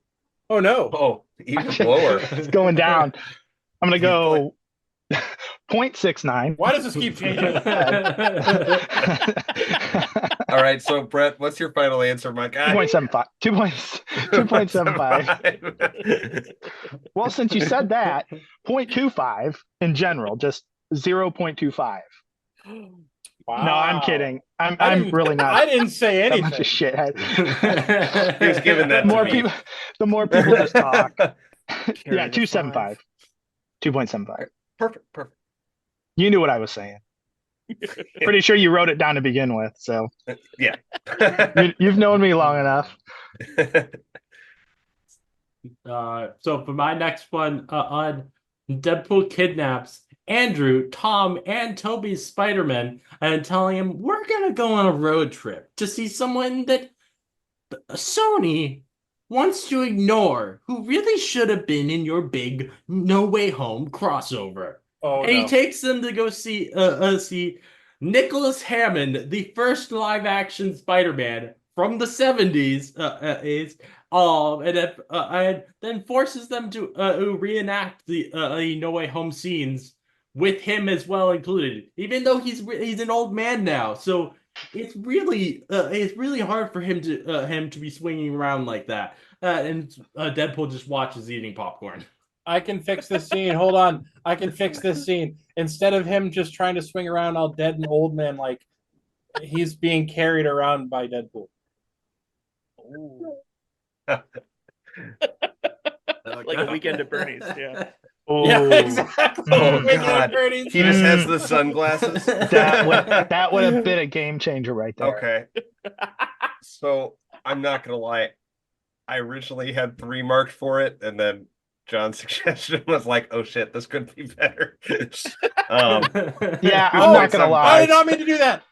no. Oh, even lower. It's going down. I'm gonna go 0.69. Why does this keep changing? All right, so Brett, what's your final answer, my guy? 2.75. 2.75. Well, since you said that, 0.25 in general, just 0.25. Wow. No, I'm kidding. I'm didn't- really not I didn't say that much of a anything. shithead. He was giving that to More me. people, the more people just talk. Carry Yeah, the 2.75. 2.75. Perfect. You knew what I was saying. Pretty sure you wrote it down to begin with, so Yeah. you've known me long enough. So for my next one, on Deadpool kidnaps Andrew, Tom, and Toby's Spider-Man and telling him we're gonna go on a road trip to see someone that Sony wants to ignore, who really should have been in your big No Way Home crossover. Oh And he no. takes them to go see Nicholas Hammond, the first live-action Spider-Man from the 70s, and then forces them to reenact the No Way Home scenes with him as well included. Even though he's an old man now, so it's really hard for him to be swinging around like that. And Deadpool just watches eating popcorn. I can fix this scene. Hold on. I can fix this scene. Instead of him just trying to swing around all dead and old man, like he's being carried around by Deadpool. Like a weekend at Bernie's. Yeah. Oh, Yeah, exactly. Oh, Weekend God. at Bernie's. He just has the sunglasses. that would have been a game changer right there. Okay. So I'm not gonna lie. I originally had 3 marked for it, and then John's suggestion was like, "Oh shit, this could be better." Yeah, I'm not gonna I lie. did not mean to do that.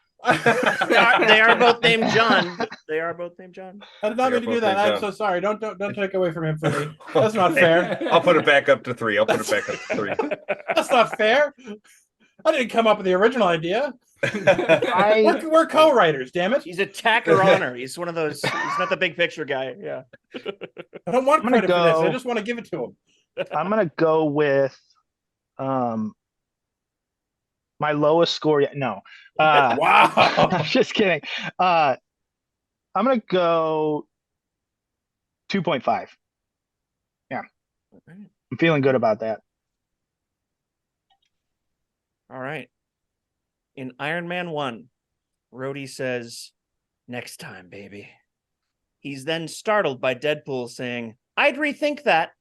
They are both named John. They are both named John. I did not They mean are to do both that. I'm named so John. sorry. Don't take away from him for me. That's not fair. I'll put it back up to 3. That's not fair. I didn't come up with the original idea. We're co-writers, damn it. He's a tacker honor. He's one of those. He's not the big picture guy. Yeah. I don't want I'm gonna credit for this. I go- just want to give it to him. I'm gonna go with my lowest score yet. No. Wow. I'm just kidding. I'm gonna go 2.5. Yeah. I'm feeling good about that. All right. In Iron Man 1, Rhodey says, "Next time, baby." He's then startled by Deadpool saying, "I'd rethink that."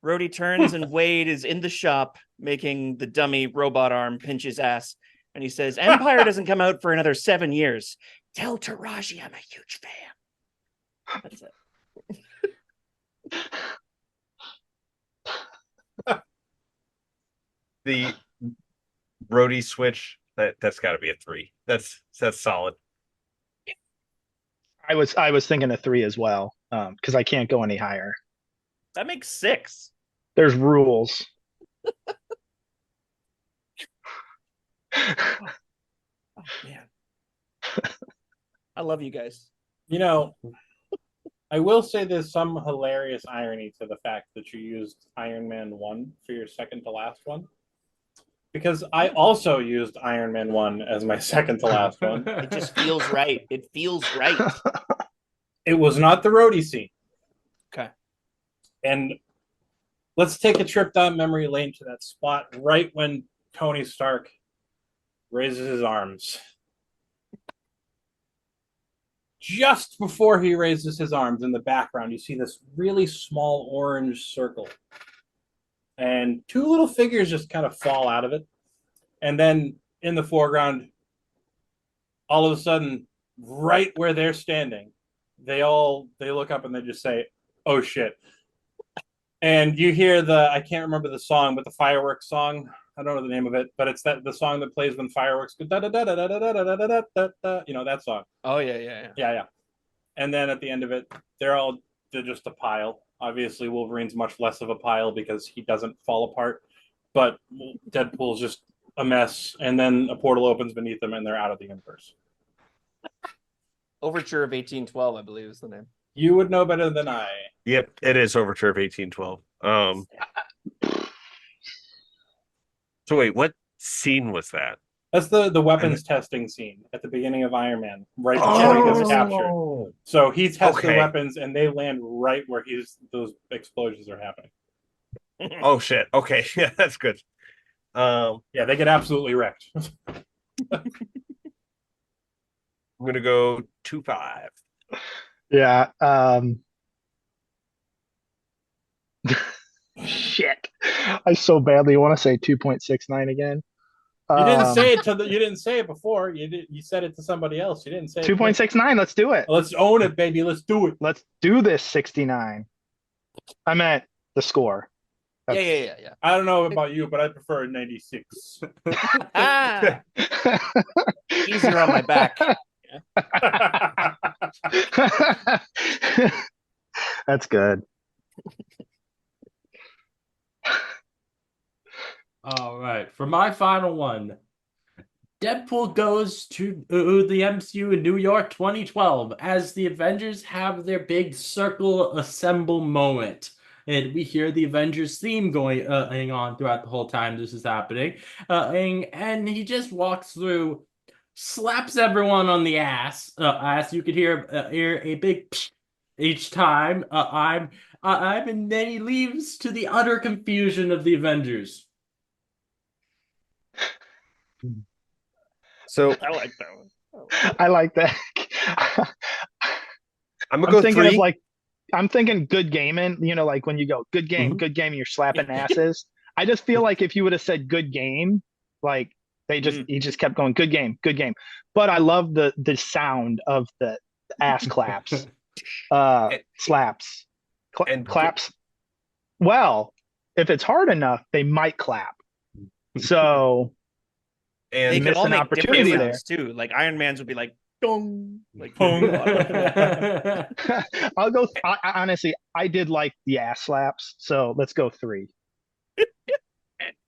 Rhodey turns and Wade is in the shop making the dummy robot arm pinch his ass. And he says, "Empire doesn't come out for another 7 years. Tell Taraji I'm a huge fan." That's it. The Brody switch, that's got to be a 3. That's solid. I was thinking a 3 as well, because I can't go any higher. That makes 6. There's rules. Oh, man. I love you guys. You know, I will say there's some hilarious irony to the fact that you used Iron Man 1 for your second to last one. Because I also used Iron Man 1 as my second to last one. It just feels right. It feels right. It was not the roadie scene. Okay. And let's take a trip down memory lane to that spot right when Tony Stark raises his arms. Just before he raises his arms in the background, you see this really small orange circle. And 2 little figures just kind of fall out of it. And then in the foreground, all of a sudden, right where they're standing, they look up and they just say, "Oh shit." And you hear I can't remember the song, but the fireworks song. I don't know the name of it, but it's the song that plays when fireworks go da da da da da da da da da da da. You know that song. Oh yeah. Yeah. And then at the end of it, they're just a pile. Obviously, Wolverine's much less of a pile because he doesn't fall apart. But Deadpool's just a mess, and then a portal opens beneath them, and they're out of the universe. Overture of 1812, I believe, is the name. You would know better than I. Yep, it is Overture of 1812. So wait, what scene was that? That's the weapons testing scene at the beginning of Iron Man, right before he gets captured. So he tests the weapons, and they land right where those explosions are happening. Oh shit! Okay, yeah, that's good. Yeah, they get absolutely wrecked. I'm gonna go 2-5. Yeah. Shit. I so badly want to say 2.69 again. You didn't say it you didn't say it before. You said it to somebody else. You didn't say 2.69. Let's do it. Let's own it, baby. Let's do it. Let's do this 69. I meant the score. Yeah. I don't know about you, but I prefer 96. Easier on my back. That's good. All right, for my final one, Deadpool goes to the MCU in New York 2012 as the Avengers have their big circle assemble moment. And we hear the Avengers theme going on throughout the whole time this is happening. And he just walks through, slaps everyone on the ass. As you could hear a big psh each time. And then he leaves to the utter confusion of the Avengers. So I like that one. I like that. I'm gonna go thinking 3. of I'm thinking good gaming, like when you go good game, good game, you're slapping asses. I just feel like if you would have said good game, like he just kept going, good game, good game. But I love the sound of the ass claps, slaps, claps. Well, if it's hard enough, they might clap. So And they could all make opportunity different sounds too. Like Iron Man's would be like dong, like Boom. I'll go. Honestly, I did like the ass slaps, so let's go 3.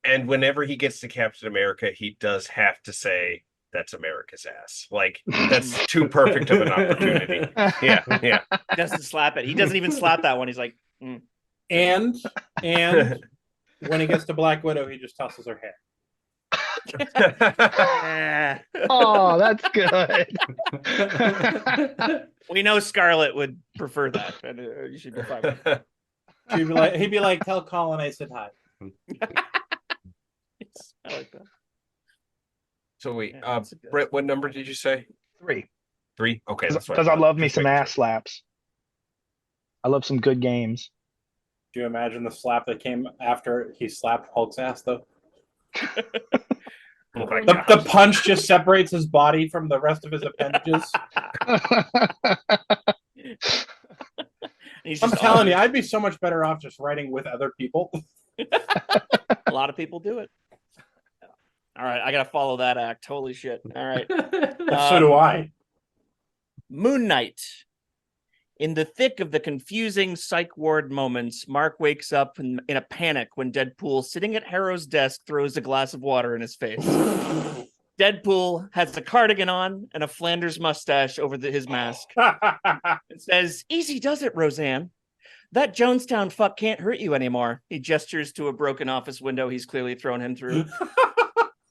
And whenever he gets to Captain America, he does have to say, "That's America's ass." Like that's too perfect of an opportunity. Yeah. He doesn't slap it. He doesn't even slap that one. He's like, And when he gets to Black Widow, he just tosses her hair. Oh, that's good. We know Scarlett would prefer that, and you should be fine with it. He'd be like, "Tell Colin I said hi." I like that. So wait, Yeah, that's a good- Brett, what number did you say? 3. 3. Okay, that's Because I love me Just some making ass slaps. I love some good games. Do you imagine the slap that came after he slapped Hulk's ass, though? Oh my The gosh. punch just separates his body from the rest of his appendages. He's I'm just telling you, I'd be so much better off just writing with other people. a lot of people do it. All right, I gotta follow that act. Holy shit! All right, So do I. Moon Knight. In the thick of the confusing psych ward moments, Mark wakes up in a panic when Deadpool, sitting at Harrow's desk, throws a glass of water in his face. Deadpool has a cardigan on and a Flanders mustache over his mask. It says, "Easy does it, Roseanne. That Jonestown fuck can't hurt you anymore." He gestures to a broken office window he's clearly thrown him through.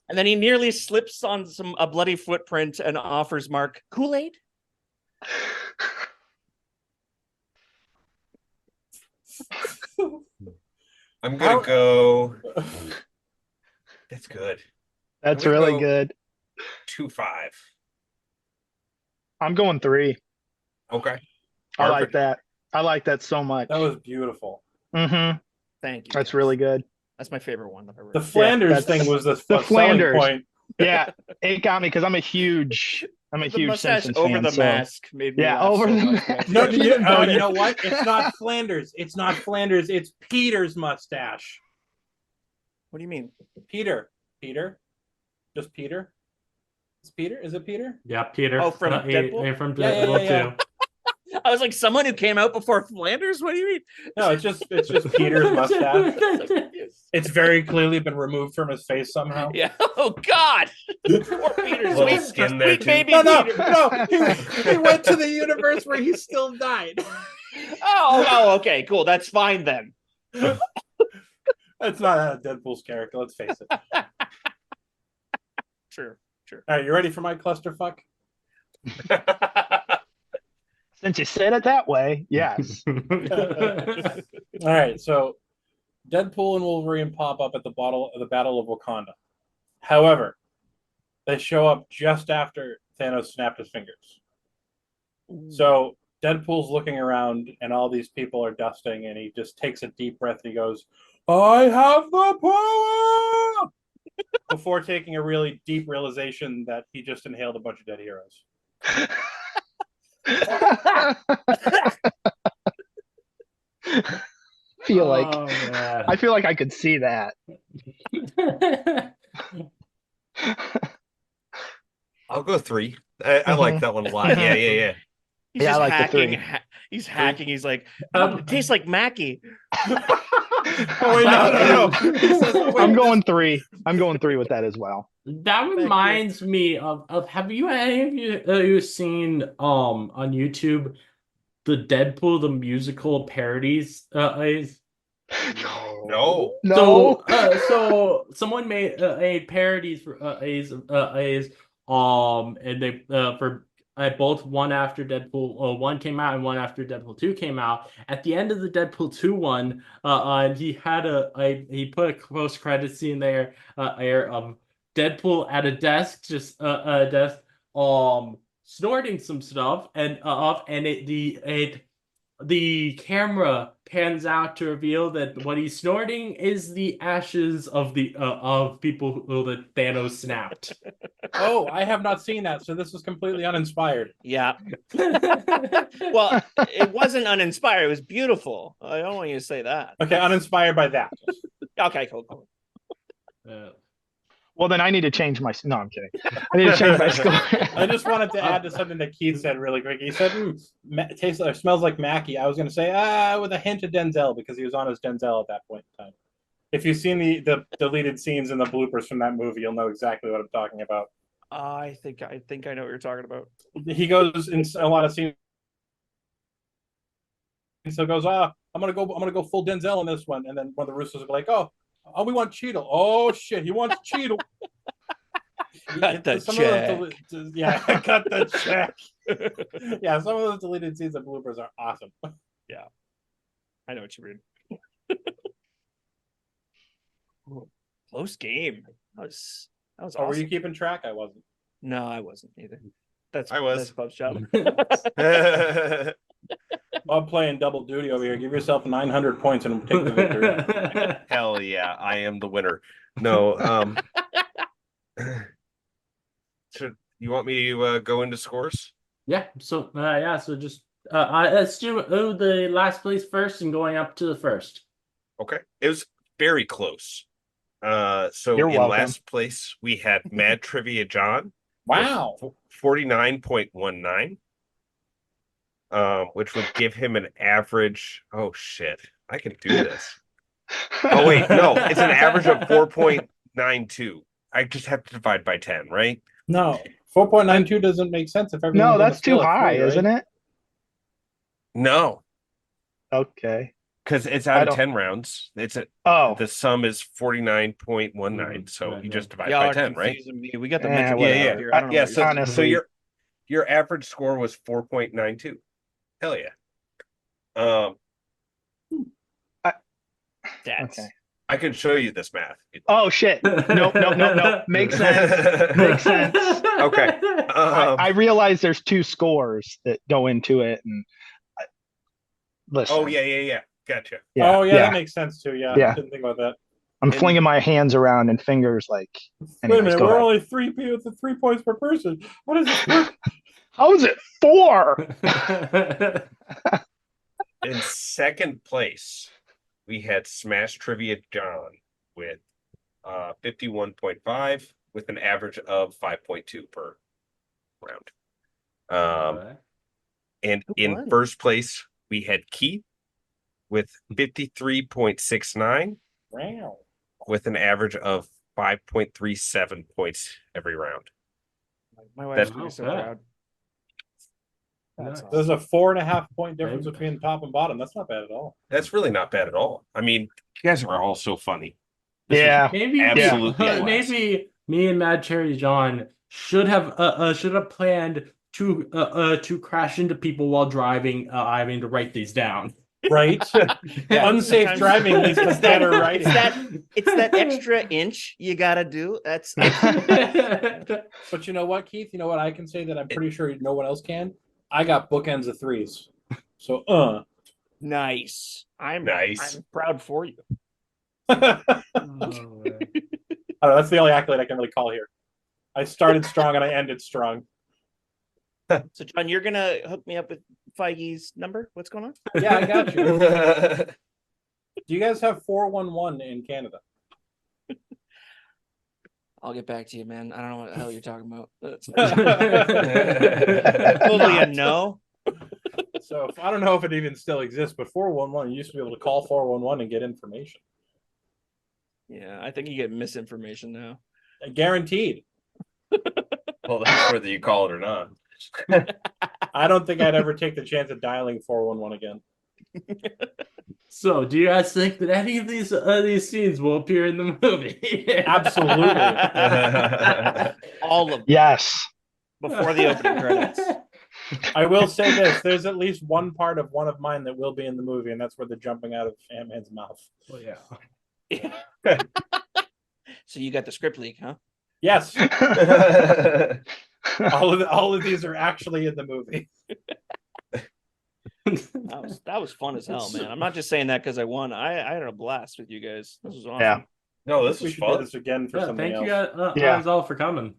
And then he nearly slips on a bloody footprint and offers Mark Kool-Aid. I'm gonna go. That's good. That's I'm gonna really go good. 2-5. I'm going 3. Okay. I like Perfect. that. I like that so much. That was beautiful. Mm-hmm. Thank you. That's guys. really good. That's my favorite one that The I read. Flanders that's- thing was the the selling Flanders. point. Yeah, it got me because I'm a huge I'm a The huge mustache Simpsons over fan. the so- mask made me Yeah, laugh over so the much. mask. No, Even you better. know what? It's not Flanders. It's not Flanders. It's Peter's mustache. What do you mean? Peter. Just Peter. It's Peter. Is it Peter? Yeah, Peter. Oh, from Deadpool? From Yeah, Deadpool yeah. too. I was like, someone who came out before Flanders? What do you mean? No, it's just Peter's mustache. It's very clearly been removed from his face somehow. Yeah. Oh God. Poor Peter's Little sweet, skin there, sweet too. baby No. Peter. He went to the universe where he still died. Oh, okay, cool. That's fine then. That's not Deadpool's character. Let's face it. Sure. All right, you ready for my clusterfuck? Since you said it that way, yes. All right, so Deadpool and Wolverine pop up at the Battle of Wakanda. However, they show up just after Thanos snapped his fingers. So Deadpool's looking around, and all these people are dusting, and he just takes a deep breath, and he goes, "I have the power!" Before taking a really deep realization that he just inhaled a bunch of dead heroes. feel like Oh, man. I feel like I could see that. I'll go 3. I like that one a lot. Yeah. He's Yeah, I just like the hacking. three. He's hacking. He's like, Um, it tastes like Mackie. Oh, wait, no. He says, "Oh, wait, I'm going 3. I'm going 3 with that as well. That reminds me of have you any of you seen on YouTube the Deadpool the musical parodies? No. No. So someone made a parodies for and they for both one after Deadpool 1 came out and one after Deadpool 2 came out. At the end of the Deadpool 2 one, he had he put a post credit scene there of Deadpool at a desk, just a desk, snorting some stuff, and the camera pans out to reveal that what he's snorting is the ashes of the of people who that Thanos snapped. Oh, I have not seen that, so this is completely uninspired. Yeah. Well, it wasn't uninspired. It was beautiful. I don't want you to say that. Okay, uninspired by that. Okay, cool. Well, then I need to change my. No, I'm kidding. I need to change my score. I just wanted to add to something that Keith said really quick. He said, tastes or smells like Mackie. I was going to say, with a hint of Denzel, because he was on his Denzel at that point in time. If you've seen the deleted scenes and the bloopers from that movie, you'll know exactly what I'm talking about. I think I know what you're talking about. He goes in a lot of scenes. So goes, I'm gonna go full Denzel in this one, and then one of the Russos will be like, oh, we want Cheadle. Oh shit, he wants Cheadle. Cut the check. Yeah, cut the check. Yeah, some of those deleted scenes and bloopers are awesome. Yeah, I know what you mean. Close game. That was awesome. Oh, were you keeping track? I wasn't. No, I wasn't either. I was. That's Bub's job. I'm playing double duty over here. Give yourself 900 points and take the victory. Hell yeah, I am the winner. No, should you want me to go into scores? Yeah. So so just let's do the last place first and going up to the first. Okay. It was very close. So You're in welcome. last place we had Mad Trivia John. Wow. 49.19. Which would give him an average. Oh shit. I can do this. Oh wait, no, it's an average of 4.92. I just have to divide by 10, right? No, 4.92 doesn't make sense if everyone's No, on the that's too scale at high, 3, right? isn't it? No, Okay. because it's I out of don't- 10 rounds. Oh, The sum is 49.19. So you just divide Y'all by are 10, right? confusing me. We got the Yeah, mental whatever. math here. I don't know Yeah. what you're So, talking so Honestly. your average score was 4.92. Hell yeah. That's okay. I can show you this math. Oh shit. No. Makes sense. Makes sense. Okay. I realize there's 2 scores that go into it, and listen. Oh yeah. Gotcha. Oh yeah, that makes sense too. Yeah, Yeah. didn't think about that. I'm flinging my hands around and fingers like. Wait a Anyways, minute, go we're ahead. only 3 with the 3 points per person. How does this work? How is it 4? In second place, we had Smash Trivia John with 51.5 with an average of 5.2 per round. And in first place, we had Keith with 53.69 Wow. with an average of 5.37 points every round. My wife's gonna be so Okay. proud. That's Nice. There's a 4.5 point difference Maybe. between top and bottom. That's not bad at all. That's really not bad at all. I mean, you guys are all so funny. This Yeah. Maybe absolutely a blast. maybe me and Mad Cherry John should have planned to crash into people while driving. Having to write these down. Right? Yeah, Unsafe sometimes- driving leads to better writing. It's that extra inch you gotta do. That's But you know what, Keith? You know what I can say that I'm pretty sure no one else can? I got bookends of 3s. So, nice. I'm proud for you. I don't know, that's the only accolade I can really call here. I started strong and I ended strong. So, John, you're gonna hook me up with Feige's number? What's going on? Yeah, I got you. Do you guys have 411 in Canada? I'll get back to you, man. I don't know what the hell you're talking about. That's So totally a no. I don't know if it even still exists, but 411, you used to be able to call 411 and get information. Yeah, I think you get misinformation now. Guaranteed. Well, that's whether you call it or not. I don't think I'd ever take the chance of dialing 411 again. So, do you guys think that any of these scenes will appear in the movie? Absolutely. All of them Yes. before the opening credits. I will say this: there's at least one part of one of mine that will be in the movie, and that's where they're jumping out of Ant-Man's mouth. Well, yeah. So you got the script leak, huh? Yes, all of these are actually in the movie. That was fun as hell, man. I'm not just saying that because I won. I had a blast with you guys. This was awesome. Yeah. No, this We is should do fun. this again for something Thank you else. guys all for coming.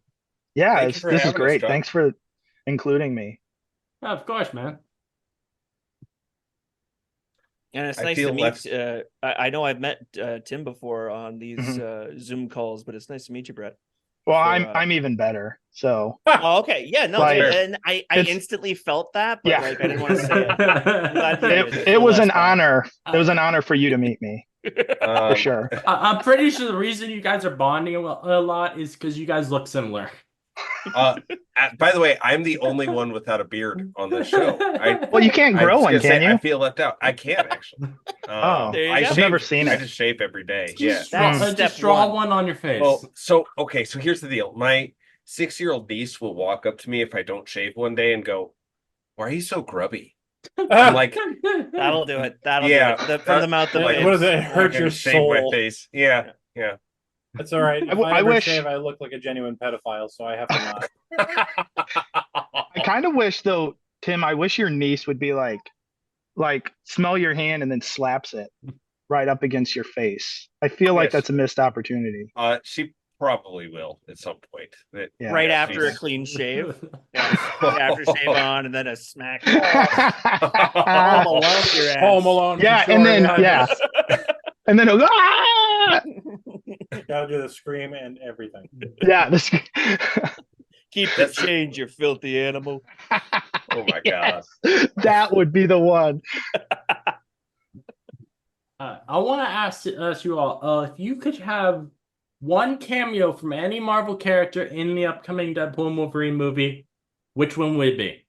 Yeah, Thank you for this is having us, great. John. Thanks for including me. Yeah, of course, man. And it's I nice feel to meet. less- I know I've met Tim before on these Zoom calls, but it's nice to meet you, Brett. Well, For, I'm even better. So Oh, okay. Yeah, no, Like, and I it's- instantly felt that, but Yeah. like I didn't want to say it. I'm glad you did. it was Well, an that's fine. honor. It was an honor for you to meet me, for sure. I'm pretty sure the reason you guys are bonding a lot is because you guys look similar. By the way, I'm the only one without a beard on this show. Well, you can't I grow was one, gonna say, can you? I feel left out. I can actually. Oh, There you I go. I've never shave- seen I it. just shave every day. Just Yeah. draw, That's step draw one. one on your face. Well, so here's the deal. My 6-year-old niece will walk up to me if I don't shave one day and go, "Why are you so grubby?" I'm like, That'll do it. That'll Yeah, do it. From the mouth of What babes. does it hurt "I'm your gonna shave my soul? face. Yeah. That's all right. If I I wish- shave, I look like a genuine pedophile, so I have to not. I kind of wish though, Tim, I wish your niece would be like smell your hand and then slaps it right up against your face. I feel like Yes. that's a missed opportunity. She probably will at some point. Yeah. Right Yeah, after a she's- clean shave. Aftershave on and then a smack. Home Oh, Alone your ass. Home Alone. for yeah, sure, and then yeah, and then it'll go, ah! Gotta do the scream and everything. Yeah, this Keep the change, you filthy animal. Oh my god. that would be the one. I want to ask you all if you could have one cameo from any Marvel character in the upcoming Deadpool and Wolverine movie, which one would it be?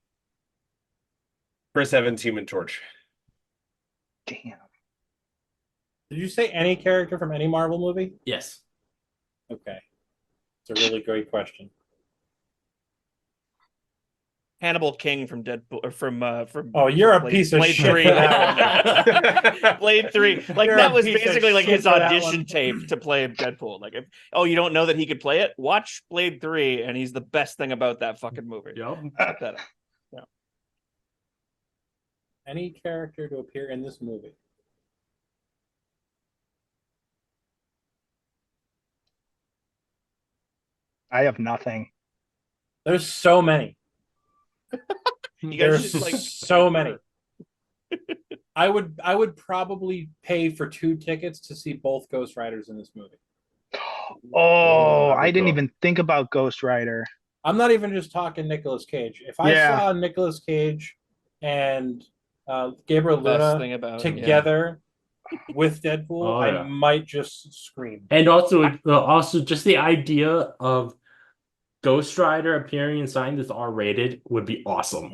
Chris Evans, Human Torch. Damn. Did you say any character from any Marvel movie? Yes. Okay. It's a really great question. Hannibal King from Deadpool or from Oh, you're a piece of Blade shit 3. for that one. Blade 3. Like You're that a was piece of basically like shit his for that audition one. tape to play Deadpool. Like, you don't know that he could play it? Watch Blade 3, and he's the best thing about that fucking movie. Yup. Check that out. Any character to appear in this movie. I have nothing. There's so many. You guys There's should, like, so many. I would probably pay for 2 tickets to see both Ghost Riders in this movie. Oh, that'd be I didn't cool. even think about Ghost Rider. I'm not even just talking Nicolas Cage. If I Yeah. saw Nicolas Cage and Gabriel Best Luna thing about him, yeah. together with Deadpool, Oh, yeah. I might just scream. And also just the idea of Ghost Rider appearing inside this R-rated would be awesome.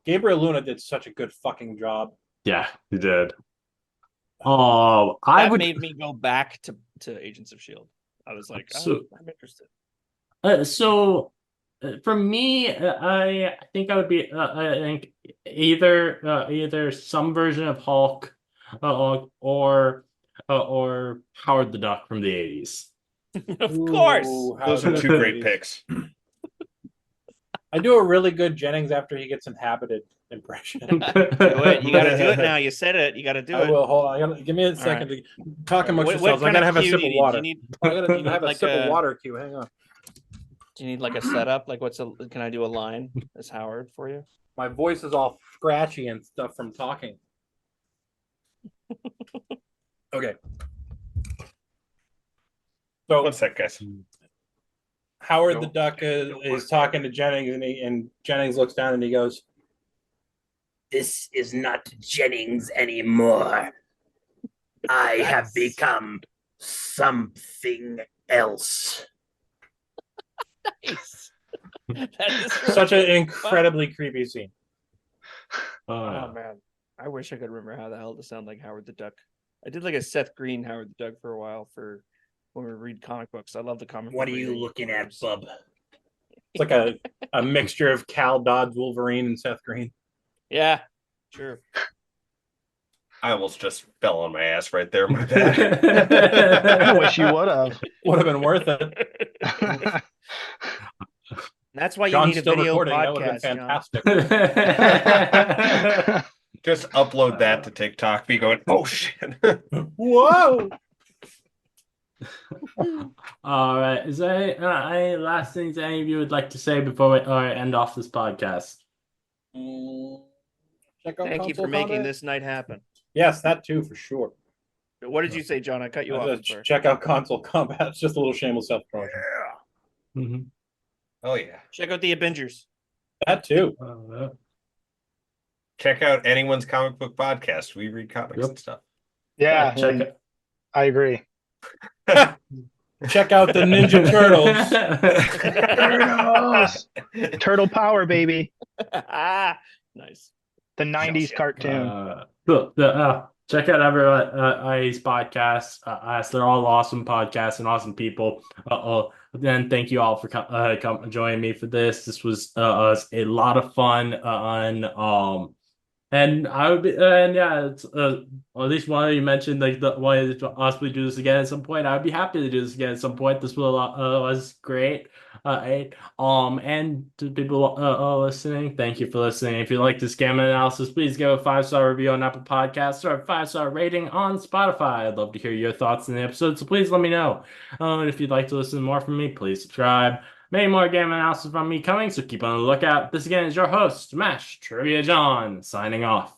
Gabriel Luna did such a good fucking job. Yeah, he did. Oh, That made me go back to Agents of S.H.I.E.L.D. I was like, I'm interested. For me, I think I would be. I think either some version of Hulk, or Howard the Duck from the 80s. Of course. Those are 2 great picks. I do a really good Jennings after he gets inhabited impression. Do it. You got to do it now. You said it. You got to do it. I will. Hold on. Give me a second to talk amongst yourselves. I kind gotta of have a cue sip do of you need? water. Do you need, I gotta do you have need a like sip of water, Q. Hang on. Do you need like a setup? Like can I do a line as Howard for you? My voice is all scratchy and stuff from talking. Okay. So 1 sec, guys. Howard the Duck is talking to Jennings, and Jennings looks down and he goes, "This is not Jennings anymore. I have become something else." Nice. That is really Such an good. incredibly creepy scene. Oh man, I wish I could remember how the hell to sound like Howard the Duck. I did like a Seth Green Howard the Duck for a while for when we read comic books. I love the comic. What are book you reading. looking at, bub? It's like a mixture of Cal Dodd's Wolverine and Seth Green. Yeah, sure. I almost just fell on my ass right there. My bad. I wish you would have. Would have been worth it. That's why you John's need a still video recording. That would have been podcast, fantastic. Just upload that to TikTok. Be going, oh shit. Whoa! All right. Is there any last things any of you would like to say before we end off this podcast? Check out Thank you for Konsole making Combat. this night happen. Yes, that too, for sure. What did you say, John? I cut you off. Check out Console Combat. It's just a little shameless self-promotion. Mm-hmm. Oh yeah. Check out the Abingers. That too. Check out anyone's comic book podcast. We read comics and stuff. Yeah, Check it. I agree. Check out the Ninja Turtles. Turtles. Turtle power, baby. Nice. The 90s cartoon. Check out everyone's podcasts. They're all awesome podcasts and awesome people. Then thank you all for joining me for this. This was a lot of fun. And I would be, and yeah, it's at least one of you mentioned like the wanted to possibly do this again at some point. I'd be happy to do this again at some point. This was great. And to people listening, thank you for listening. If you like this game analysis, please give a 5-star review on Apple Podcasts or a 5-star rating on Spotify. I'd love to hear your thoughts in the episode, so please let me know. And if you'd like to listen more from me, please subscribe. Many more game analysis from me coming, so keep on the lookout. This again is your host, Smash Trivia John, signing off.